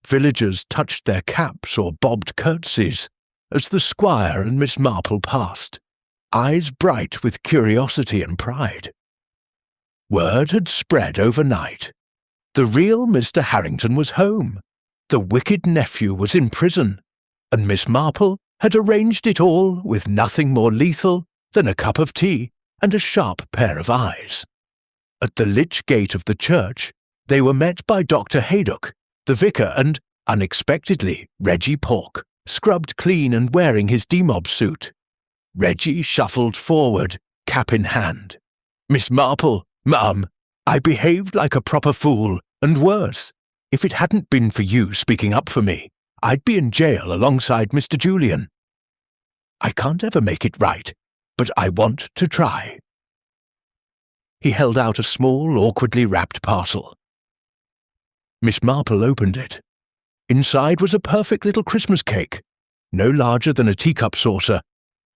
Villagers touched their caps or bobbed curtsies as the squire and Miss Marple passed, eyes bright with curiosity and pride. Word had spread overnight. The real Mr. Harrington was home, the wicked nephew was in prison, and Miss Marple had arranged it all with nothing more lethal than a cup of tea and a sharp pair of eyes. At the lych gate of the church, they were met by Dr. Haydock, the vicar, and, unexpectedly, Reggie Pork, scrubbed clean and wearing his demob suit. Reggie shuffled forward, cap in hand. "Miss Marple, ma'am, I behaved like a proper fool, and worse. If it hadn't been for you speaking up for me, I'd be in jail alongside Mr. Julian. I can't ever make it right, but I want to try." He held out a small, awkwardly wrapped parcel. Miss Marple opened it. Inside was a perfect little Christmas cake, no larger than a teacup saucer,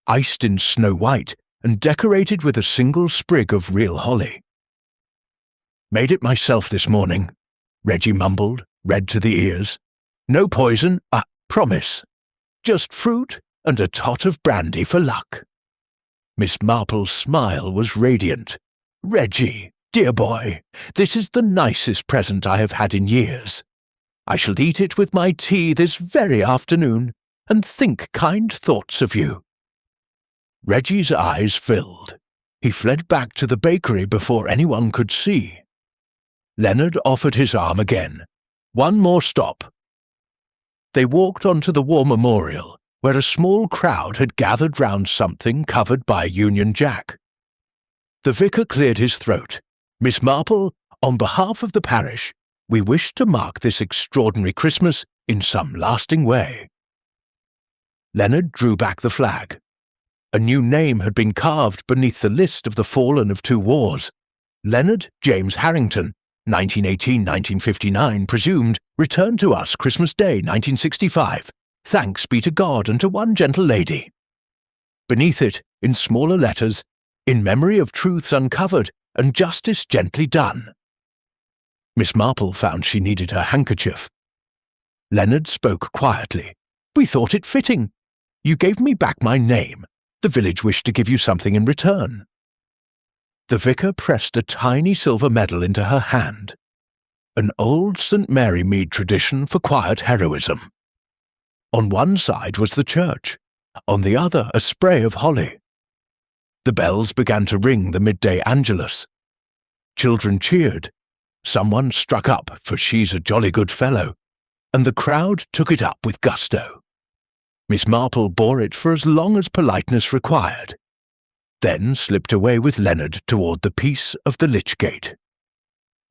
iced in snow white and decorated with a single sprig of real holly. "Made it myself this morning," Reggie mumbled, red to the ears. "No poison, I promise. Just fruit and a tot of brandy for luck." Miss Marple's smile was radiant. "Reggie, dear boy, this is the nicest present I have had in years. I shall eat it with my tea this very afternoon, and think kind thoughts of you." Reggie's eyes filled. He fled back to the bakery before anyone could see. Leonard offered his arm again. "One more stop." They walked on to the War Memorial, where a small crowd had gathered round something covered by a Union Jack. The vicar cleared his throat. "Miss Marple, on behalf of the parish, we wish to mark this extraordinary Christmas in some lasting way." Leonard drew back the flag. A new name had been carved beneath the list of the fallen of 2 wars. Leonard James Harrington, 1918-1959, presumed, returned to us Christmas Day, 1965. Thanks be to God and to one gentle lady. Beneath it, in smaller letters, "In memory of truths uncovered and justice gently done." Miss Marple found she needed her handkerchief. Leonard spoke quietly. "We thought it fitting. You gave me back my name. The village wished to give you something in return." The vicar pressed a tiny silver medal into her hand. An old St. Mary Mead tradition for quiet heroism. On one side was the church, on the other a spray of holly. The bells began to ring the midday angelus. Children cheered. Someone struck up for "She's a Jolly Good Fellow," and the crowd took it up with gusto. Miss Marple bore it for as long as politeness required, then slipped away with Leonard toward the peace of the Lich Gate.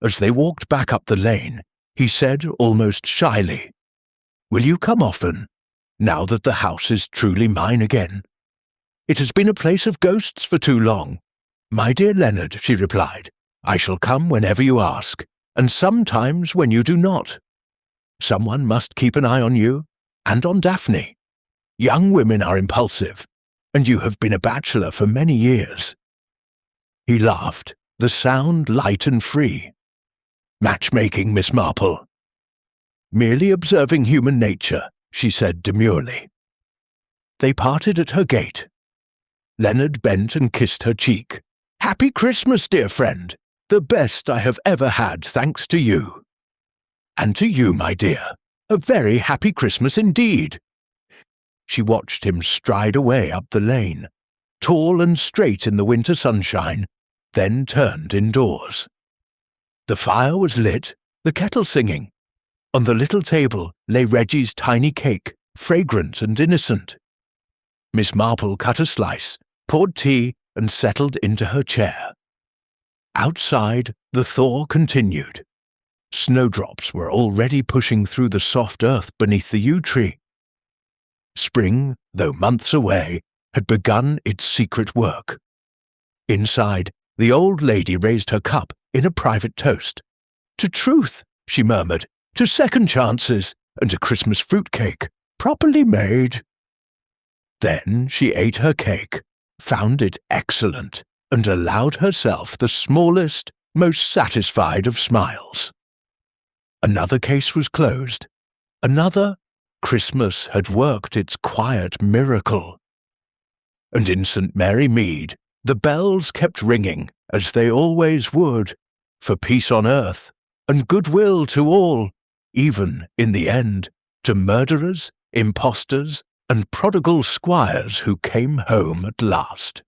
As they walked back up the lane, he said almost shyly, "Will you come often, now that the house is truly mine again? It has been a place of ghosts for too long." "My dear Leonard," she replied, "I shall come whenever you ask, and sometimes when you do not. Someone must keep an eye on you, and on Daphne. Young women are impulsive, and you have been a bachelor for many years." He laughed, the sound light and free. "Matchmaking, Miss Marple." "Merely observing human nature," she said demurely. They parted at her gate. Leonard bent and kissed her cheek. "Happy Christmas, dear friend! The best I have ever had, thanks to you." "And to you, my dear. A very happy Christmas indeed." She watched him stride away up the lane, tall and straight in the winter sunshine, then turned indoors. The fire was lit, the kettle singing. On the little table lay Reggie's tiny cake, fragrant and innocent. Miss Marple cut a slice, poured tea, and settled into her chair. Outside, the thaw continued. Snowdrops were already pushing through the soft earth beneath the yew tree. Spring, though months away, had begun its secret work. Inside, the old lady raised her cup in a private toast. "To truth," she murmured, "to second chances, and to Christmas fruitcake, properly made." Then she ate her cake, found it excellent, and allowed herself the smallest, most satisfied of smiles. Another case was closed. Another, Christmas had worked its quiet miracle. And in St. Mary Mead, the bells kept ringing, as they always would, for peace on earth and goodwill to all, even, in the end, to murderers, impostors, and prodigal squires who came home at last.